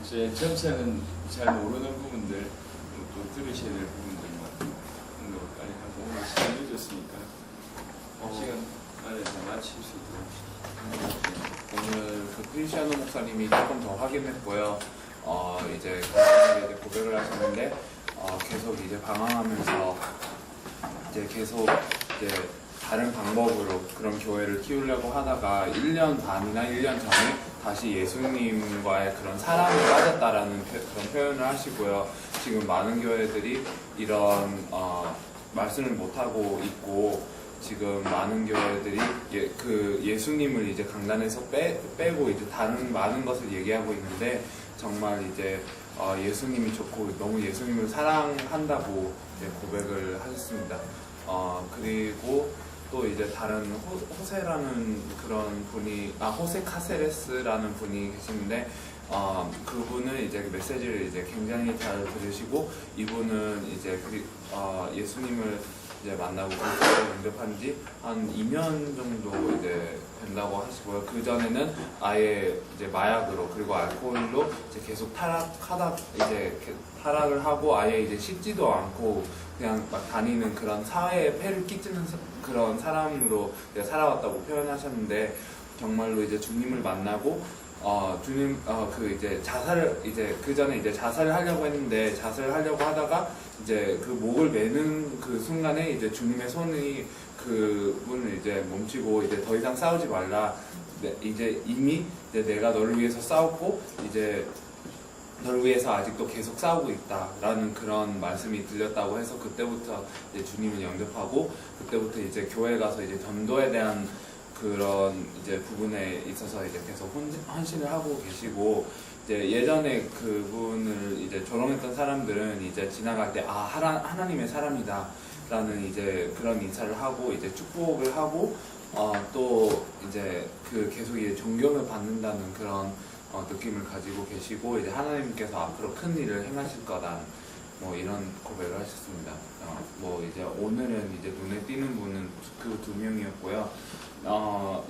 이제 전체는 잘 모르는 부분들 또 들으셔야 될 부분들만 언급까지 하고 오늘 시간 늦었으니까 시간 안에 다 마칠 수 있도록 오늘 그 크리스티아노 목사님이 조금 더 확인했고요. 이제 간단하게 이제 고백을 하셨는데 계속 이제 방황하면서 이제 계속 이제 다른 방법으로 그런 교회를 키우려고 하다가 1년 반이나 1년 전에 다시 예수님과의 그런 사랑에 빠졌다라는 그런 표현을 하시고요. 지금 많은 교회들이 이런 말씀을 못하고 있고 지금 많은 교회들이 그 예수님을 이제 강단에서 빼고 이제 다른 많은 것을 얘기하고 있는데 정말 이제 예수님이 좋고 너무 예수님을 사랑한다고 이제 고백을 하셨습니다. 그리고 또 이제 다른 호세라는 그런 분이 호세 카세레스라는 분이 계시는데 그분은 이제 그 메시지를 이제 굉장히 잘 들으시고 이분은 이제 예수님을 이제 만나고 그리스도를 영접한 지 한 2년 정도 이제 된다고 하시고요. 그 전에는 아예 이제 마약으로 그리고 알코올로 이제 계속 타락을 하고 아예 이제 씻지도 않고 그냥 막 다니는 그런 사회에 폐를 끼치는 그런 사람으로 이제 살아왔다고 표현하셨는데 정말로 이제 주님을 만나고 주님 이제 자살을 이제 그 전에 이제 자살을 하려고 했는데 자살을 하려고 하다가 이제 그 목을 매는 그 순간에 이제 주님의 손이 그분을 이제 멈추고 이제 더 이상 싸우지 말라. 이제 이미 이제 내가 너를 위해서 싸웠고 이제 너를 위해서 아직도 계속 싸우고 있다라는 그런 말씀이 들렸다고 해서 그때부터 이제 주님을 영접하고 그때부터 이제 교회 가서 이제 전도에 대한 그런 이제 부분에 있어서 이제 계속 헌신을 하고 계시고 이제 예전에 그분을 이제 조롱했던 사람들은 이제 지나갈 때 하나님의 사람이다라는 이제 그런 인사를 하고 이제 축복을 하고 또 이제 계속 이제 존경을 받는다는 그런 느낌을 가지고 계시고 이제 하나님께서 앞으로 큰 일을 행하실 거다 뭐 이런 고백을 하셨습니다. 뭐 이제 오늘은 이제 눈에 띄는 분은 그 두 명이었고요.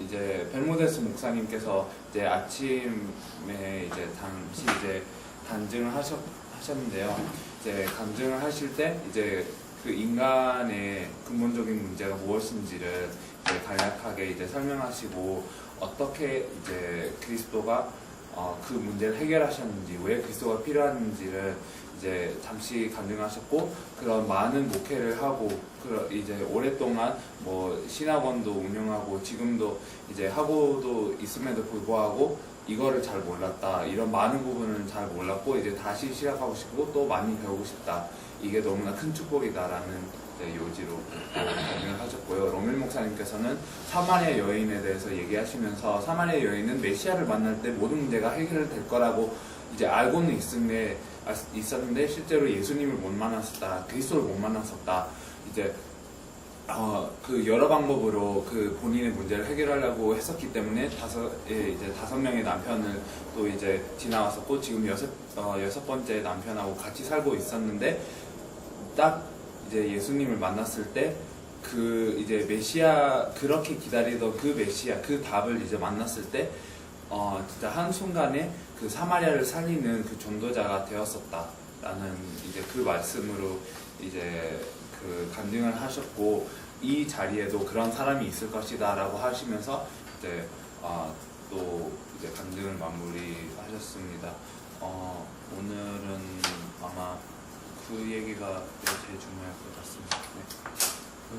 이제 벨모데스 목사님께서 이제 아침에 이제 잠시 이제 간증을 하셨는데요. 이제 간증을 하실 때 이제 그 인간의 근본적인 문제가 무엇인지를 이제 간략하게 이제 설명하시고 어떻게 이제 그리스도가 그 문제를 해결하셨는지 왜 그리스도가 필요한지를 이제 잠시 간증하셨고 그런 많은 목회를 하고 이제 오랫동안 뭐 신학원도 운영하고 지금도 이제 하고도 있음에도 불구하고 이거를 잘 몰랐다 이런 많은 부분을 잘 몰랐고 이제 다시 시작하고 싶고 또 많이 배우고 싶다 이게 너무나 큰 축복이다라는 요지로 강연을 하셨고요. 로멜 목사님께서는 사마리아 여인에 대해서 얘기하시면서 사마리아 여인은 메시아를 만날 때 모든 문제가 해결될 거라고 이제 알고는 있었는데 실제로 예수님을 못 만났었다, 그리스도를 못 만났었다. 이제 그 여러 방법으로 그 본인의 문제를 해결하려고 했었기 때문에 다섯 명의 남편을 또 이제 지나왔었고 지금 여섯 번째 남편하고 같이 살고 있었는데 딱 이제 예수님을 만났을 때 그 이제 메시아 그렇게 기다리던 그 메시아 그 답을 이제 만났을 때 진짜 한순간에 그 사마리아를 살리는 그 전도자가 되었었다라는 이제 그 말씀으로 이제 그 간증을 하셨고 이 자리에도 그런 사람이 있을 것이다라고 하시면서 이제 또 이제 간증을 마무리하셨습니다. 오늘은 아마 그 얘기가 제일 중요할 것 같습니다. 네.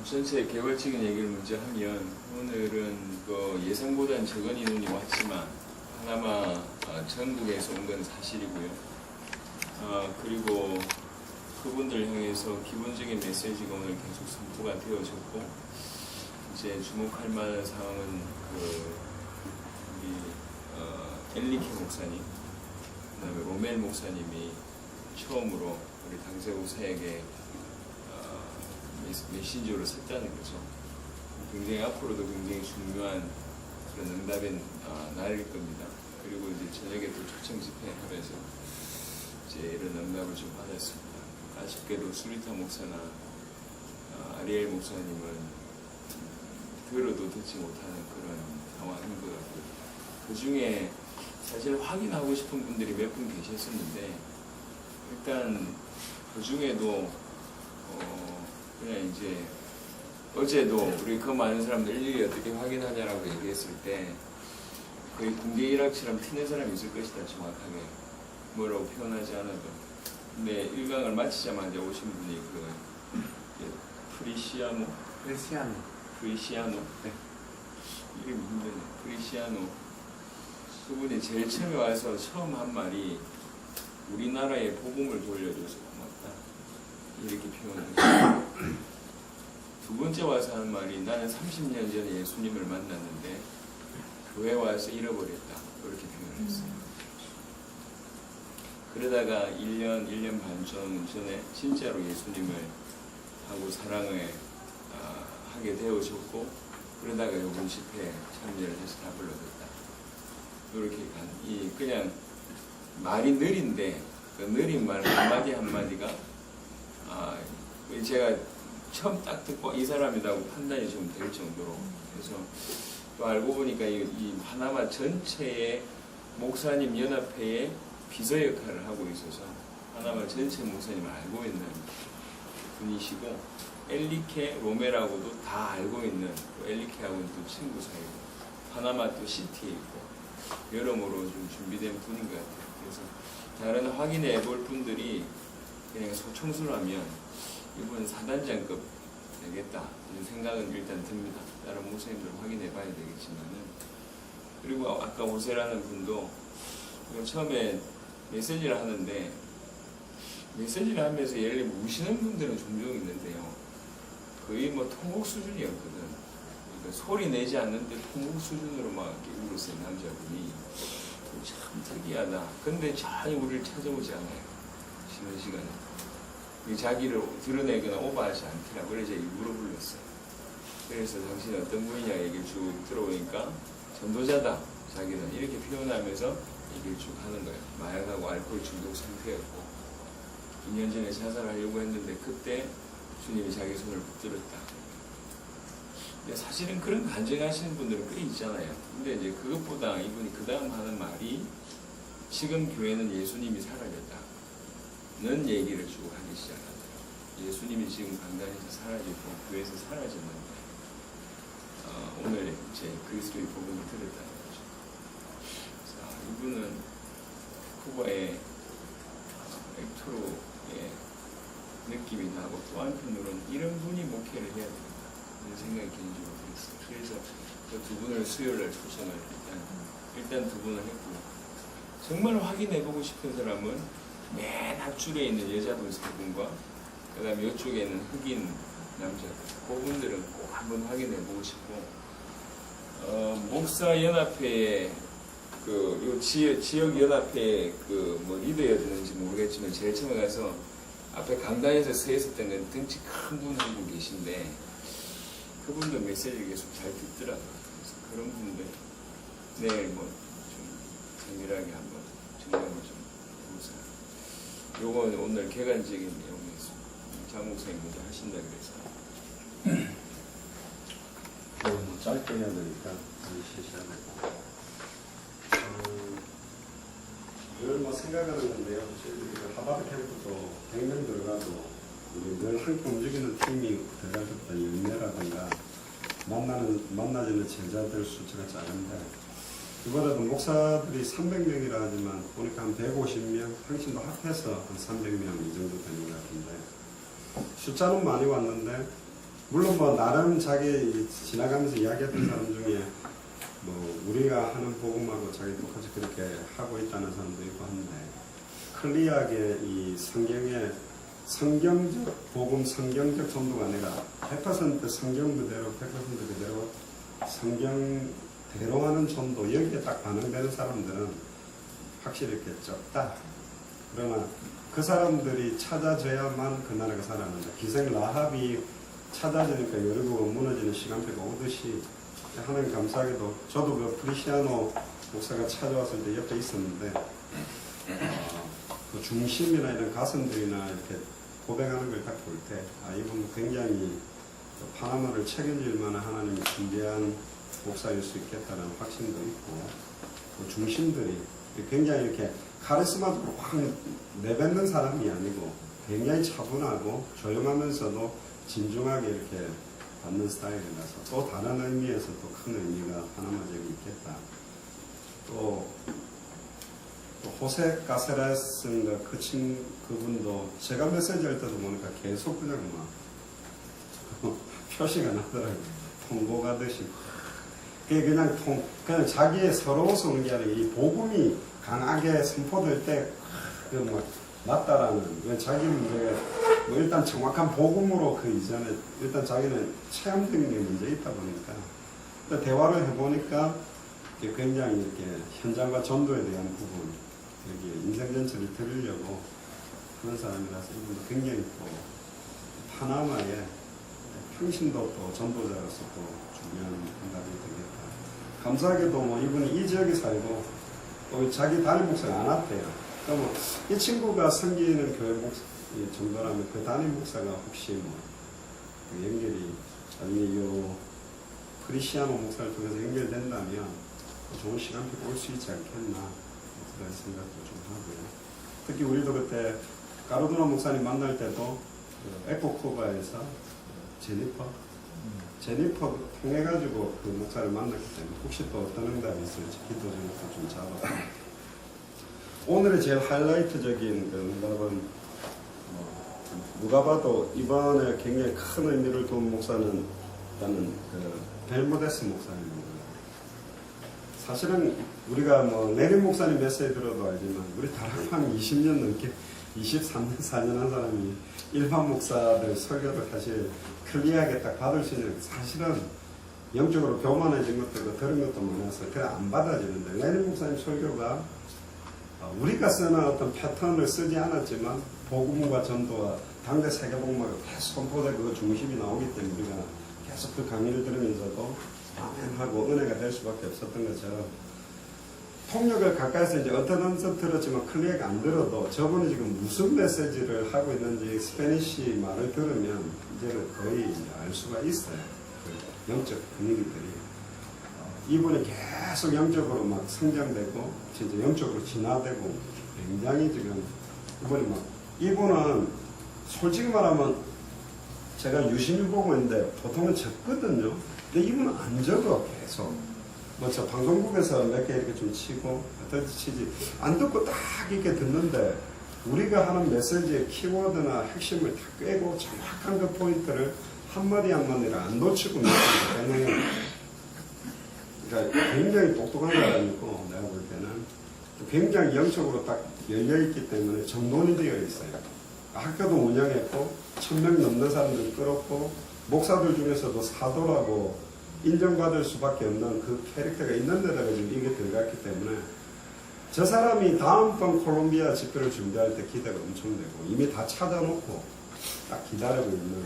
전체 개괄적인 얘기를 먼저 하면 오늘은 그 예상보다는 적은 인원이 왔지만 하나마 전국에서 온 건 사실이고요. 그리고 그분들 향해서 기본적인 메시지가 오늘 계속 선포가 되어졌고 이제 주목할 만한 사항은 우리 엘리케 목사님, 그다음에 로멜 목사님이 처음으로 우리 당세우사에게 메신저로 섰다는 거죠. 굉장히 앞으로도 굉장히 중요한 그런 응답의 날일 겁니다. 그리고 이제 저녁에 또 초청 집회하면서 이제 이런 응답을 좀 받았습니다. 아쉽게도 수리타 목사나 아리엘 목사님은 들어도 듣지 못하는 그런 상황인 것 같고요. 그 중에 사실 확인하고 싶은 분들이 몇 분 계셨었는데 일단 그 중에도 그냥 이제 어제도 우리 그 많은 사람들 일일이 어떻게 확인하냐라고 얘기했을 때 거의 군대 일학처럼 튀는 사람이 있을 것이다 정확하게 뭐라고 표현하지 않아도. 근데 1강을 마치자마자 오신 분이 프리시아노 네. 이름이 힘드네. 프리시아노 그분이 제일 처음에 와서 처음 한 말이 우리나라에 복음을 돌려줘서 고맙다 이렇게 표현했어요. 두 번째 와서 한 말이 나는 30년 전에 예수님을 만났는데 교회 와서 잃어버렸다 이렇게 표현했어요. 그러다가 1년 반 전에 진짜로 예수님을 하고 사랑을 하게 되어졌고 그러다가 이번 집회에 참여를 해서 답을 얻었다. 이렇게 그냥 말이 느린데 그 느린 말 한마디 한마디가 제가 처음 딱 듣고 이 사람이라고 판단이 좀 될 정도로 그래서 또 알고 보니까 이 파나마 전체의 목사님 연합회의 비서 역할을 하고 있어서 파나마 전체 목사님을 알고 있는 분이시고 엘리케 로메라고도 다 알고 있는 또 엘리케하고는 또 친구 사이고 파나마 또 시티에 있고 여러모로 좀 준비된 분인 것 같아요. 그래서 다른 확인해 볼 분들이 그냥 소총수로 하면 이분 사단장급 되겠다 이런 생각은 일단 듭니다. 다른 목사님들 확인해 봐야 되겠지만은 그리고 아까 오세라는 분도 처음에 메시지를 하는데 메시지를 하면서 예를 들면 우시는 분들은 종종 있는데요. 거의 뭐 통곡 수준이었거든. 그러니까 소리 내지 않는데 통곡 수준으로 막 이렇게 울었어요, 남자분이. 참 특이하다. 근데 전혀 우리를 찾아오지 않아요. 쉬는 시간에. 자기를 드러내거나 오버하지 않더라. 그래서 일부러 불렀어요. 그래서 당신은 어떤 분이냐 얘기를 쭉 들어보니까 전도자다. 자기는 이렇게 표현하면서 얘기를 쭉 하는 거예요. 마약하고 알코올 중독 상태였고 2년 전에 자살하려고 했는데 그때 주님이 자기 손을 붙들었다. 근데 사실은 그런 간증하시는 분들은 꽤 있잖아요. 근데 이제 그것보다 이분이 그 다음 하는 말이 지금 교회는 예수님이 사라졌다는 얘기를 쭉 하기 시작하더라고요. 예수님이 지금 강단에서 사라졌고 교회에서 사라졌는데 오늘 이제 그리스도의 복음을 들었다는 거죠. 자, 이분은 쿠바의 엑토로의 느낌이 나고 또 한편으로는 이런 분이 목회를 해야 된다 이런 생각이 개인적으로 들었어요. 그래서 그 두 분을 수요일날 초청을 일단 두 분을 했고 정말 확인해보고 싶은 사람은 맨 앞줄에 있는 여자분 세 분과 그 다음에 이쪽에는 흑인 남자들 그분들은 꼭 한번 확인해보고 싶고 목사연합회의 요 지역연합회의 리더였는지 모르겠지만 제일 처음에 가서 앞에 강단에서 서 있었던 건 등치 큰 분 한 분 계신데 그분도 메시지를 계속 잘 듣더라고요. 그래서 그런 분들 내일 좀 세밀하게 한번 증명을 좀 해보세요. 요건 오늘 개관적인 내용이었습니다. 장 목사님 먼저 하신다 그래서 짧게 해야 되니까 실시하고 늘 생각하는 건데요. 저희 하바드 캠프도 100명 들어가도 우리 늘 함께 움직이는 팀이 들어가셨다 연례라든가 만나지는 제자들 숫자가 작은데 그보다도 목사들이 300명이라 하지만 보니까 한 150명, 당신도 합해서 한 300명 이 정도 되는 것 같은데 숫자는 많이 왔는데 물론 나름 자기 지나가면서 이야기했던 사람 중에 우리가 하는 복음하고 자기 똑같이 그렇게 하고 있다는 사람도 있고 한데 클리어하게 이 성경의 성경적 복음, 성경적 전도가 아니라 100% 성경 그대로 100% 그대로 성경대로 하는 전도 여기에 딱 반응되는 사람들은 확실히 이렇게 적다. 그러나 그 사람들이 찾아져야만 그 나라가 살아난다. 기생 라합이 찾아지니까 여리고가 무너지는 시간표가 오듯이 하나님 감사하게도 저도 그 프리시아노 목사가 찾아왔을 때 옆에 있었는데 그 중심이나 이런 가슴들이나 이렇게 고백하는 걸 딱 볼 때 이분 굉장히 파나마를 책임질 만한 하나님이 준비한 목사일 수 있겠다는 확신도 있고 그 중심들이 굉장히 이렇게 카리스마적으로 확 내뱉는 사람이 아니고 굉장히 차분하고 조용하면서도 진중하게 이렇게 받는 스타일이라서 또 다른 의미에서 또 큰 의미가 파나마적이 있겠다. 또 호세 까세라스인가 그분도 제가 메시지할 때도 보니까 계속 그냥 막 표시가 나더라고요. 통곡하듯이. 그게 그냥 자기의 서러워서 오는 게 아니라 이 복음이 강하게 선포될 때 막 맞다라는 자기 문제가 뭐 일단 정확한 복음으로 그 이전에 일단 자기는 체험적인 게 문제 있다 보니까 대화를 해보니까 굉장히 이렇게 현장과 전도에 대한 부분 여기 인생 전체를 들으려고 그런 사람이라서 이분도 굉장히 또 파나마의 평신도 또 전도자로서 또 중요한 응답이 되겠다. 감사하게도 뭐 이분이 이 지역에 살고 또 자기 담임 목사가 안 왔대요. 그러면 이 친구가 섬기는 교회 정도라면 그 담임 목사가 혹시 뭐 그 연결이 아니면 요 크리스티아노 목사를 통해서 연결된다면 좋은 시간표가 올 수 있지 않겠나 그런 생각도 좀 하고요. 특히 우리도 그때 가르도나 목사님 만날 때도 그 에코코바에서 제니퍼 통해가지고 그 목사를 만났기 때문에 혹시 또 어떤 응답이 있을지 기도 중에서 좀 잡아서 오늘의 제일 하이라이트적인 그 응답은 누가 봐도 이번에 굉장히 큰 의미를 둔 목사는 나는 그 벨모데스 목사님입니다. 사실은 우리가 뭐 내림 목사님 메시지 들어도 알지만 우리 다락방 20년 넘게 23년 4년 한 사람이 일반 목사들 설교를 사실 클리어하게 딱 받을 수 있는 사실은 영적으로 교만해진 것도 있고 들은 것도 많아서 그래 안 받아지는데 내림 목사님 설교가 우리가 쓰는 어떤 패턴을 쓰지 않았지만 복음과 전도와 당대 세계복음을 계속 선포되고 그 중심이 나오기 때문에 우리가 계속 그 강의를 들으면서도 아멘하고 은혜가 될 수밖에 없었던 것처럼 통역을 가까이서 이제 어떤 들었지만 클리어가 안 들어도 저분이 지금 무슨 메시지를 하고 있는지 스페니쉬 말을 들으면 이제는 거의 이제 알 수가 있어요. 그 영적 분위기들이. 이분이 계속 영적으로 막 성장되고 진짜 영적으로 진화되고 굉장히 지금 이분은 솔직히 말하면 제가 유심히 보고 있는데 보통은 적거든요. 근데 이분은 안 적어 계속. 뭐 저 방송국에서 몇 개 이렇게 좀 치고 어떤 치지 안 듣고 딱 이렇게 듣는데 우리가 하는 메시지의 키워드나 핵심을 다 꿰고 정확한 그 포인트를 한마디 한마디를 안 놓치고 있는 때문에 그러니까 굉장히 똑똑한 사람이고 내가 볼 때는 굉장히 영적으로 딱 열려있기 때문에 정론이 되어 있어요. 학교도 운영했고 1000명 넘는 사람들 끌었고 목사들 중에서도 사도라고 인정받을 수밖에 없는 그 캐릭터가 있는 데다가 지금 이게 들어갔기 때문에 저 사람이 다음번 콜롬비아 집회를 준비할 때 기대가 엄청 되고 이미 다 찾아놓고 딱 기다리고 있는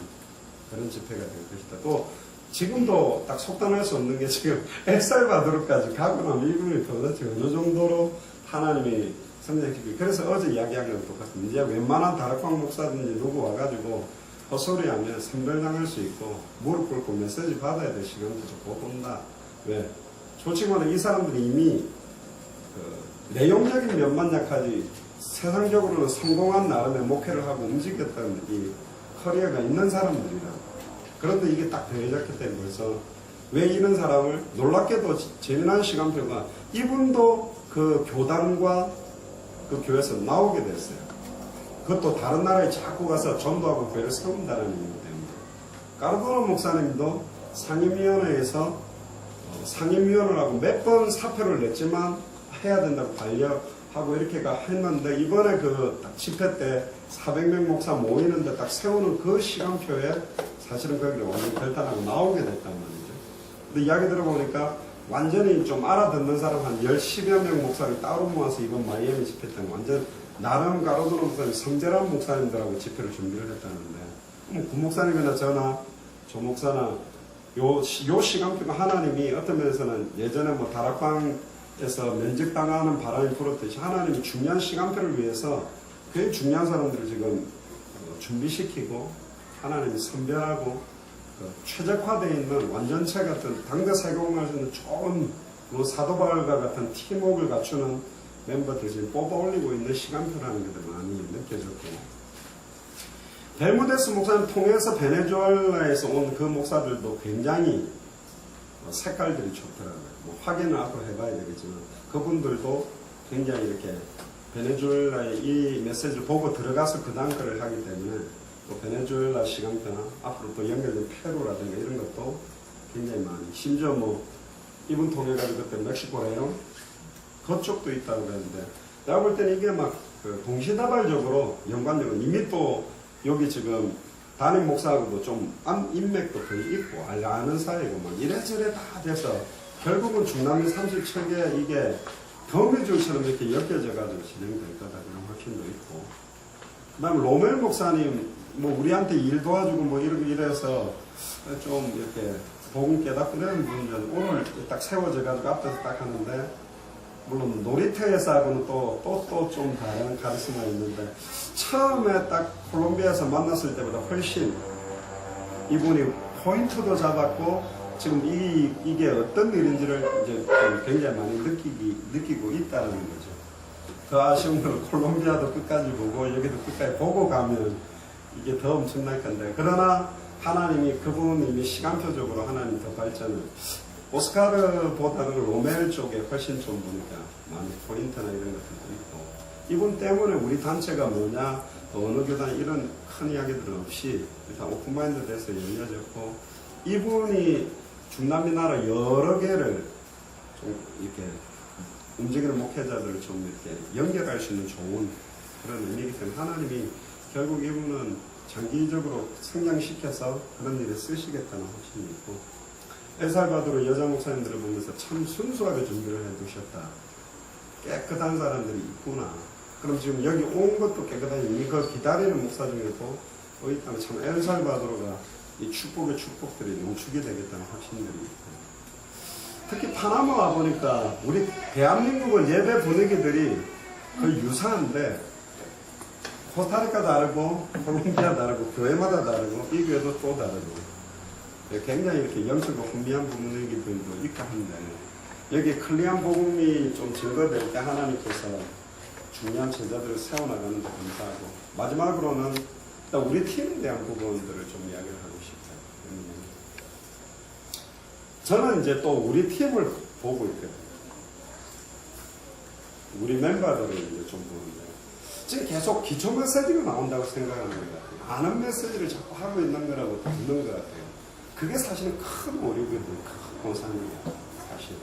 그런 집회가 될 것이다. 또 지금도 딱 속단할 수 없는 게 지금 엘살바도르까지 가고 나면 이분이 도대체 어느 정도로 하나님이 성장시키고 그래서 어제 이야기한 건 똑같습니다. 이제 웬만한 다락방 목사든지 누구 와가지고 헛소리하면 선별당할 수 있고 무릎 꿇고 메시지 받아야 될 시간도 곧 온다. 왜? 솔직히 말해 이 사람들이 이미 그 내용적인 면만 약하지 세상적으로는 성공한 나름의 목회를 하고 움직였던 이 커리어가 있는 사람들이라. 그런데 이게 딱 더해졌기 때문에 벌써 왜 이런 사람을 놀랍게도 재미난 시간표가 이분도 그 교단과 그 교회에서 나오게 됐어요. 그것도 다른 나라에 자꾸 가서 전도하고 교회를 세운다는 이유 때문에. 까르보나 목사님도 상임위원회에서 상임위원을 하고 몇 번 사표를 냈지만 해야 된다고 반려하고 이렇게가 했는데 이번에 그 딱 집회 때 400명 목사 모이는데 딱 세우는 그 시간표에 사실은 거기를 완전히 결단하고 나오게 됐단 말이죠. 근데 이야기 들어보니까 완전히 좀 알아듣는 사람 한 10여 명 목사를 따로 모아서 이번 마이애미 집회 때 완전 나름 가로도로 목사님, 성재란 목사님들하고 집회를 준비를 했다는데 그 목사님이나 저나 조 목사나 요 시간표가 하나님이 어떤 면에서는 예전에 뭐 다락방에서 면직당하는 바람이 불었듯이 하나님이 중요한 시간표를 위해서 굉장히 중요한 사람들을 지금 준비시키고 하나님이 선별하고 최적화되어 있는 완전체 같은 당대 세공할 수 있는 좋은 뭐 사도바울과 같은 팀워크를 갖추는 멤버들 지금 뽑아 올리고 있는 시간표라는 것도 많이 느껴졌고, 벨무데스 목사님 통해서 베네수엘라에서 온 그 목사들도 굉장히 색깔들이 좋더라고요. 뭐 확인을 앞으로 해봐야 되겠지만 그분들도 굉장히 이렇게 베네수엘라의 이 메시지를 보고 들어가서 그 다음 거를 하기 때문에 또 베네수엘라 시간표나 앞으로 또 연결된 페루라든가 이런 것도 굉장히 많이, 심지어 뭐 이분 통해가지고 그때 멕시코래요 그쪽도 있다고 그랬는데, 내가 볼 때는 이게 막 그 동시다발적으로 연관되고, 이미 또 여기 지금 담임 목사하고도 좀 인맥도 거의 있고 아는 사이고 막 이래저래 다 돼서 결국은 중남미 37개 이게 거미줄처럼 이렇게 엮여져가지고 진행될 거다 그런 확신도 있고, 그 다음에 로멜 목사님 뭐 우리한테 일 도와주고 뭐 이래서 좀 이렇게 복음 깨닫고 이런 분들은 오늘 딱 세워져가지고 앞에서 딱 하는데, 물론 놀이터에서하고는 또 좀 다른 카리스마 있는데, 처음에 딱 콜롬비아에서 만났을 때보다 훨씬 이분이 포인트도 잡았고, 지금 이게 어떤 일인지를 이제 좀 굉장히 많이 느끼고 있다는 거죠. 더 아쉬운 건 콜롬비아도 끝까지 보고 여기도 끝까지 보고 가면 이게 더 엄청날 건데, 그러나 하나님이 그분 이미 시간표적으로 하나님 더 발전을, 오스카르보다는 로멜 쪽에 훨씬 좀 보니까 많이 포인트나 이런 것들도 있고, 이분 때문에 우리 단체가 뭐냐, 어느 교단 이런 큰 이야기들은 없이 일단 오픈마인드 돼서 열려졌고, 이분이 중남미 나라 여러 개를 좀 이렇게 움직이는 목회자들을 좀 이렇게 연결할 수 있는 좋은 그런 의미이기 때문에 하나님이 결국 이분은 장기적으로 성장시켜서 그런 일에 쓰시겠다는 확신이 있고, 엘살바도르 여자 목사님들을 보면서 참 순수하게 준비를 해두셨다. 깨끗한 사람들이 있구나. 그럼 지금 여기 온 것도 깨끗하니 이미 그 기다리는 목사 중에도 있다면 참 엘살바도르가 이 축복의 축복들이 농축이 되겠다는 확신들이 있고, 특히 파나마 와보니까 우리 대한민국은 예배 분위기들이 거의 유사한데 코스타리카 다르고 콜롬비아 다르고 교회마다 다르고 이 교회도 또 다르고 굉장히 이렇게 영적으로 흥미한 분위기들도 있고 한데, 여기 클리안 복음이 좀 증거될 때 하나님께서 중요한 제자들을 세워나가는 데 감사하고, 마지막으로는 우리 팀에 대한 부분들을 좀 이야기를 하고 싶어요. 저는 이제 또 우리 팀을 보고 있거든요. 우리 멤버들을 이제 좀 보는데, 지금 계속 기초 메시지가 나온다고 생각하는 것 같아요. 아는 메시지를 자꾸 하고 있는 거라고 듣는 것 같아요. 그게 사실은 큰 오류거든요. 큰 공산이에요. 사실.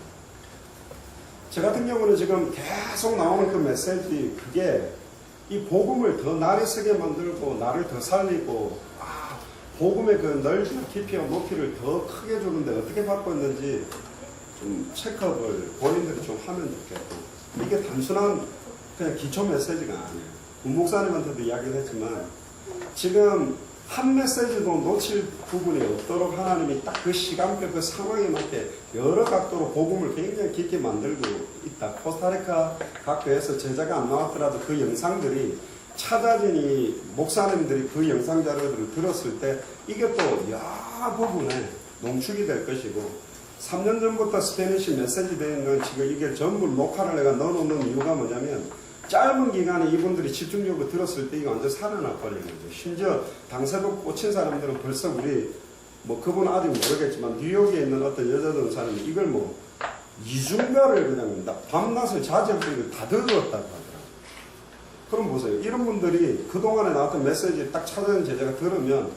저 같은 경우는 지금 계속 나오는 그 메시지, 그게 이 복음을 더 날이 서게 만들고 나를 더 살리고, 복음의 그 넓이와 깊이와 높이를 더 크게 주는데 어떻게 바꿨는지 좀 체크업을 본인들이 좀 하면 좋겠고, 이게 단순한 그냥 기초 메시지가 아니에요. 군목사님한테도 이야기를 했지만 지금 한 메시지도 놓칠 부분이 없도록 하나님이 딱 그 시간표, 그 상황에 맞게 여러 각도로 복음을 굉장히 깊게 만들고 있다. 코스타리카 각 교회에서 제자가 안 나왔더라도 그 영상들이 찾아진 이 목사님들이 그 영상 자료들을 들었을 때 이게 또 여러 부분에 농축이 될 것이고, 3년 전부터 스페니쉬 메시지 되는 건 지금 이게 전부 녹화를 내가 넣어놓는 이유가 뭐냐면, 짧은 기간에 이분들이 집중적으로 들었을 때 이거 완전 살아나 버리는 거죠. 심지어 당세도 꽂힌 사람들은 벌써 우리 뭐 그분은 아직 모르겠지만 뉴욕에 있는 어떤 여자들 사람이 이걸 뭐 2주인가를 그냥 밤낮을 자지 않고 이걸 다 들었다고 하더라고요. 그럼 보세요. 이런 분들이 그동안에 나왔던 메시지 딱 찾아낸 제자가 들으면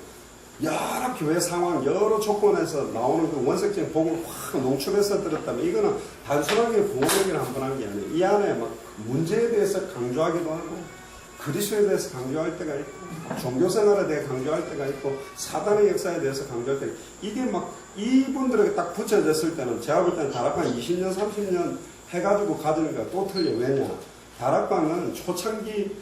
여러 교회 상황, 여러 조건에서 나오는 그 원색적인 복음을 확 농축해서 들었다면, 이거는 단순하게 부모에게는 한 번 한 게 아니에요. 이 안에 막 문제에 대해서 강조하기도 하고, 그리스도에 대해서 강조할 때가 있고, 종교생활에 대해 강조할 때가 있고, 사단의 역사에 대해서 강조할 때가 있고, 이게 막 이분들에게 딱 붙여졌을 때는 제가 볼 때는 다락방 20년, 30년 해가지고 가지는 거가 또 틀려. 왜냐? 다락방은 초창기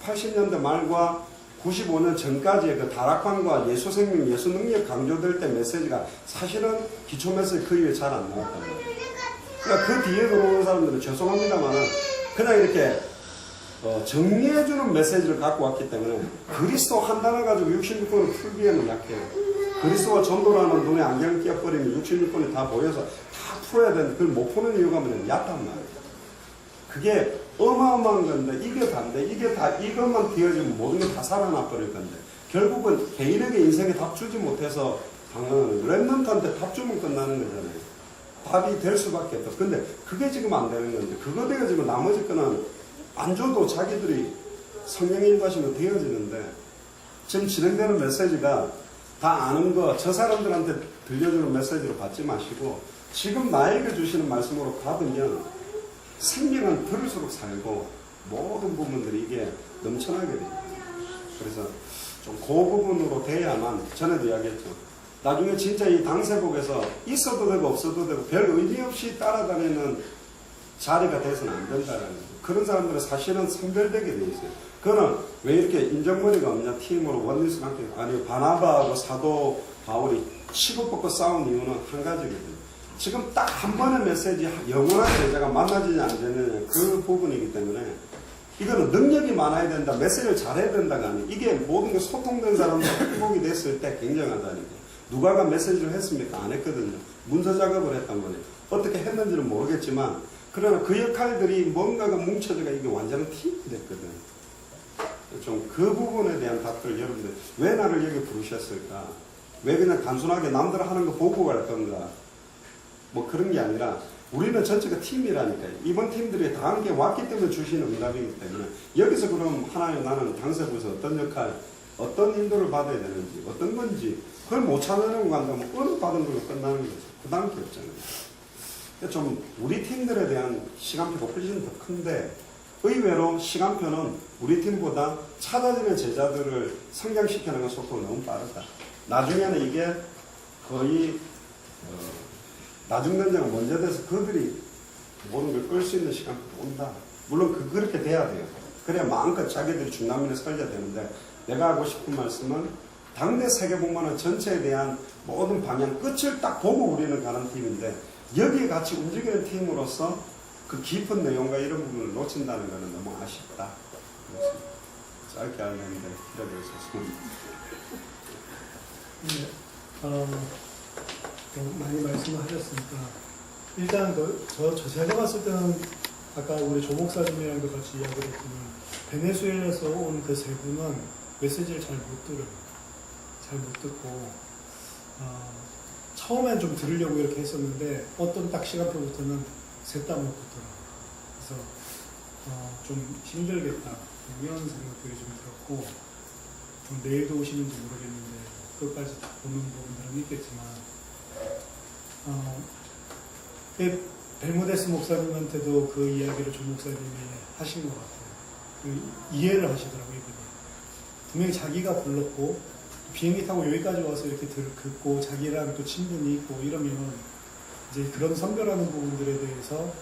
80년대 말과 95년 전까지의 그 다락방과 예수 생명, 예수 능력 강조될 때 메시지가 사실은 기초 메시지 그 이후에 잘 안 나왔단 말이에요. 그러니까 그 뒤에 들어오는 사람들은 죄송합니다만은 그냥 이렇게 정리해주는 메시지를 갖고 왔기 때문에 그리스도 한 단어 가지고 66번을 풀기에는 약해요. 그리스도가 전도라는 눈에 안경을 끼어버리면 66번이 다 보여서 다 풀어야 되는데 그걸 못 푸는 이유가 뭐냐면 얕단 말이에요. 그게 어마어마한 건데 이게 다인데 이게 다 이것만 띄어지면 모든 게 다 살아나 버릴 건데 결국은 개인에게 인생에 답 주지 못해서 방황하는 랩런트한테 답 주면 끝나는 거잖아요. 답이 될 수밖에 없다. 근데 그게 지금 안 되는 건데 그거 되어지면 나머지 거는 안 줘도 자기들이 성령의 인도하시면 되어지는데 지금 진행되는 메시지가 다 아는 거 저 사람들한테 들려주는 메시지로 받지 마시고 지금 나에게 주시는 말씀으로 받으면 생명은 들을수록 살고 모든 부분들이 이게 넘쳐나게 돼요. 그래서 좀 그 부분으로 돼야만 전에도 이야기했죠. 나중에 진짜 이 당세복에서 있어도 되고 없어도 되고 별 의미 없이 따라다니는 자리가 돼서는 안 된다는 거죠. 그런 사람들은 사실은 선별되게 돼 있어요. 그거는 왜 이렇게 인정머리가 없냐 팀으로 원리스 관계 아니 바나바하고 사도 바울이 치고 뽑고 싸운 이유는 한 가지거든요. 지금 딱 한 번의 메시지 영원한 제자가 만나지냐 안 되느냐 그 부분이기 때문에 이거는 능력이 많아야 된다 메시지를 잘해야 된다가 아니에요. 이게 모든 게 소통된 사람들 회복이 됐을 때 굉장하다니까. 누가가 메시지를 했습니까? 안 했거든요. 문서 작업을 했단 말이에요. 어떻게 했는지는 모르겠지만 그러나 그 역할들이 뭔가가 뭉쳐져가 이게 완전한 팀이 됐거든. 좀 그 부분에 대한 답들 여러분들 왜 나를 여기 부르셨을까? 왜 그냥 단순하게 남들 하는 거 보고 갈 건가? 뭐 그런 게 아니라 우리는 전체가 팀이라니까요. 이번 팀들이 다 함께 왔기 때문에 주시는 응답이기 때문에 여기서 그럼 하나님 나는 당세부에서 어떤 역할, 어떤 인도를 받아야 되는지, 어떤 건지 그걸 못 찾아내고 간다면 어느 받은 걸로 끝나는 거죠. 그 다음 게 없잖아요. 좀 우리 팀들에 대한 시간표가 훨씬 더 큰데 의외로 시간표는 우리 팀보다 찾아지는 제자들을 성장시키는 속도가 너무 빠르다. 나중에는 이게 거의 나중 전쟁은 먼저 돼서 그들이 모든 걸 끌 수 있는 시간표가 온다. 물론 그렇게 돼야 돼요. 그래야 마음껏 자기들이 중남미를 살려야 되는데 내가 하고 싶은 말씀은 당대 세계복만원 전체에 대한 모든 방향 끝을 딱 보고 우리는 가는 팀인데 여기에 같이 움직이는 팀으로서 그 깊은 내용과 이런 부분을 놓친다는 것은 너무 아쉽다. 그렇습니다. 짧게 하려는데 기다려주셔서 많이 말씀을 하셨으니까 일단 제가 봤을 때는 아까 우리 조 목사님이랑도 같이 이야기를 했지만 베네수엘에서 온 그 세 분은 메시지를 잘 못 들어요. 잘 못 듣고 처음엔 좀 들으려고 이렇게 했었는데 어떤 딱 시간표부터는 셋 다 못 듣더라고요. 그래서 좀 힘들겠다 이런 생각들이 좀 들었고 내일도 오시는지 모르겠는데 끝까지 보는 부분들은 있겠지만 벨무데스 목사님한테도 그 이야기를 조 목사님이 하신 것 같아요. 이해를 하시더라고요. 이분이. 분명히 자기가 불렀고 비행기 타고 여기까지 와서 이렇게 듣고 자기랑 또 친분이 있고 이러면 이제 그런 선별하는 부분들에 대해서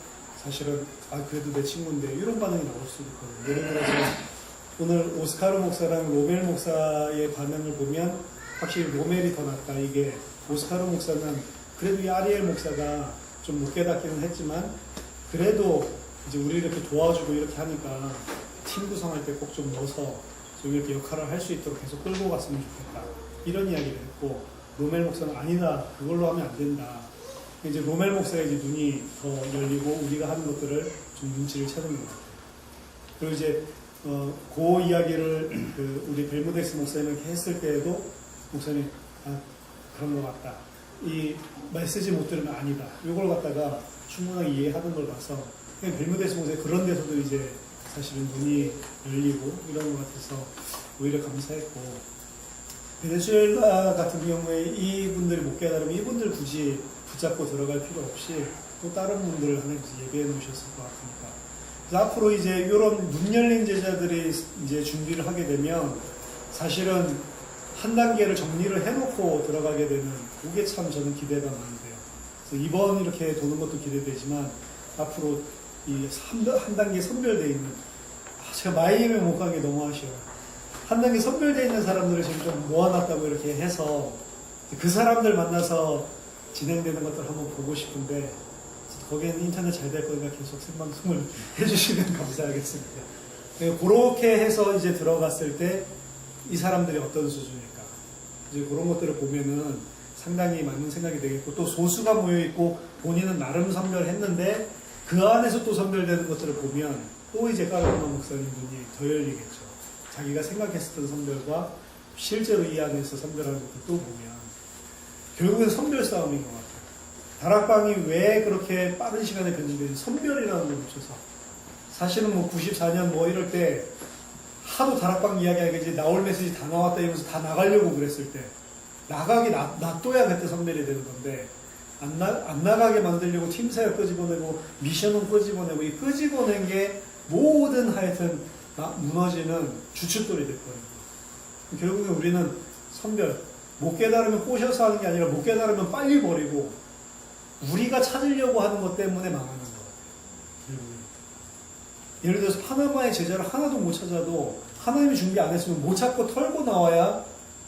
사실은 그래도 내 친구인데 이런 반응이 나올 수도 있거든요. 예를 들어서 오늘 오스카르 목사랑 로멜 목사의 반응을 보면 확실히 로멜이 더 낫다. 이게 오스카르 목사는 그래도 이 아리엘 목사가 좀 못 깨닫기는 했지만 그래도 이제 우리 이렇게 도와주고 이렇게 하니까 팀 구성할 때 꼭 좀 넣어서 좀 이렇게 역할을 할 수 있도록 계속 끌고 갔으면 좋겠다. 이런 이야기를 했고 로멜 목사는 아니다. 그걸로 하면 안 된다. 이제 로멜 목사의 이제 눈이 더 열리고 우리가 하는 것들을 좀 눈치를 채는 것 같아요. 그리고 이제 그 이야기를 우리 벨무데스 목사님에게 했을 때에도 목사님 그런 것 같다. 이 메시지 못 들으면 아니다. 이걸 갖다가 충분하게 이해하는 걸 봐서 그냥 벨무데스 목사님 그런 데서도 이제 사실은 눈이 열리고 이런 것 같아서 오히려 감사했고 베네수엘라 같은 경우에 이분들이 못 깨달으면 이분들 굳이 붙잡고 들어갈 필요 없이 또 다른 분들을 하나님께서 예배해 놓으셨을 것 같으니까 그래서 앞으로 이제 이런 눈 열린 제자들이 이제 준비를 하게 되면 사실은 한 단계를 정리를 해놓고 들어가게 되는 그게 참 저는 기대가 많이 돼요. 그래서 이번 이렇게 도는 것도 기대되지만 앞으로 이 한 단계 선별되어 있는 제가 마이애미에 못 간 게 너무 아쉬워요. 한 단계 선별되어 있는 사람들을 지금 좀 모아놨다고 이렇게 해서 그 사람들 만나서 진행되는 것들 한번 보고 싶은데 거기에는 인터넷 잘 될 거니까 계속 생방송을 해주시면 감사하겠습니다. 그렇게 해서 이제 들어갔을 때 이 사람들이 어떤 수준일까 이제 그런 것들을 보면은 상당히 맞는 생각이 되겠고, 또 소수가 모여있고 본인은 나름 선별했는데 그 안에서 또 선별되는 것들을 보면 또 이제 까르르마 목사님 눈이 더 열리겠죠. 자기가 생각했었던 선별과 실제로 이 안에서 선별하는 것들 또 보면 결국엔 선별 싸움인 것 같아요. 다락방이 왜 그렇게 빠른 시간에 변질되는지 선별이라는 걸 붙여서, 사실은 뭐 94년 뭐 이럴 때 하도 다락방 이야기하겠지 나올 메시지 다 나왔다 이러면서 다 나가려고 그랬을 때 나가기 놔둬야 그때 선별이 되는 건데 안 나가게 만들려고 팀사역 끄집어내고 미션은 끄집어내고 이 끄집어낸 게 모든 하여튼 무너지는 주춧돌이 됐거든요. 결국에 우리는 선별, 못 깨달으면 꼬셔서 하는 게 아니라 못 깨달으면 빨리 버리고 우리가 찾으려고 하는 것 때문에 망하는 것 같아요. 예를 들어서 파나마의 제자를 하나도 못 찾아도 하나님이 준비 안 했으면 못 찾고 털고 나와야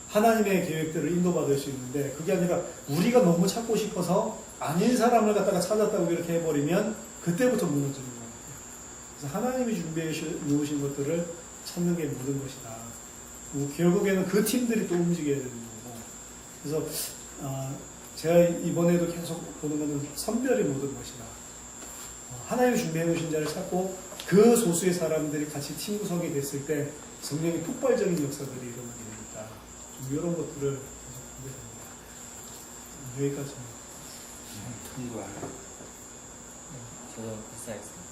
하나님의 계획들을 인도받을 수 있는데, 그게 아니라 우리가 너무 찾고 싶어서 아닌 사람을 갖다가 찾았다고 이렇게 해버리면 그때부터 무너지는 것 같아요. 그래서 하나님이 준비해 놓으신 것들을 찾는 게 모든 것이다. 결국에는 그 팀들이 또 움직여야 되는 거고. 그래서 제가 이번에도 계속 보는 것은 선별이 모든 것이다. 하나님이 준비해 놓으신 자를 찾고 그 소수의 사람들이 같이 팀 구성이 됐을 때 성령의 폭발적인 역사들이 일어나게 됩니다. 좀 이런 것들을 계속 보게 됩니다. 여기까지입니다. 저도 패스하겠습니다.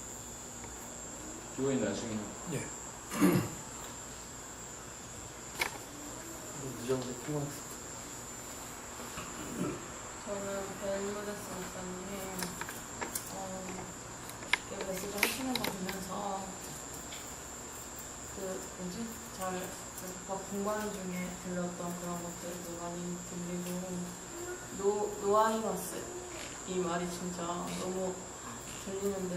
교회 나중에 예. 무정부 통화. 저는 벨무데스 목사님이 메시지 하시는 거 보면서 잘 공부하는 중에 들렸던 그런 것들도 많이 들리고 노아이마스 이 말이 진짜 너무 들리는데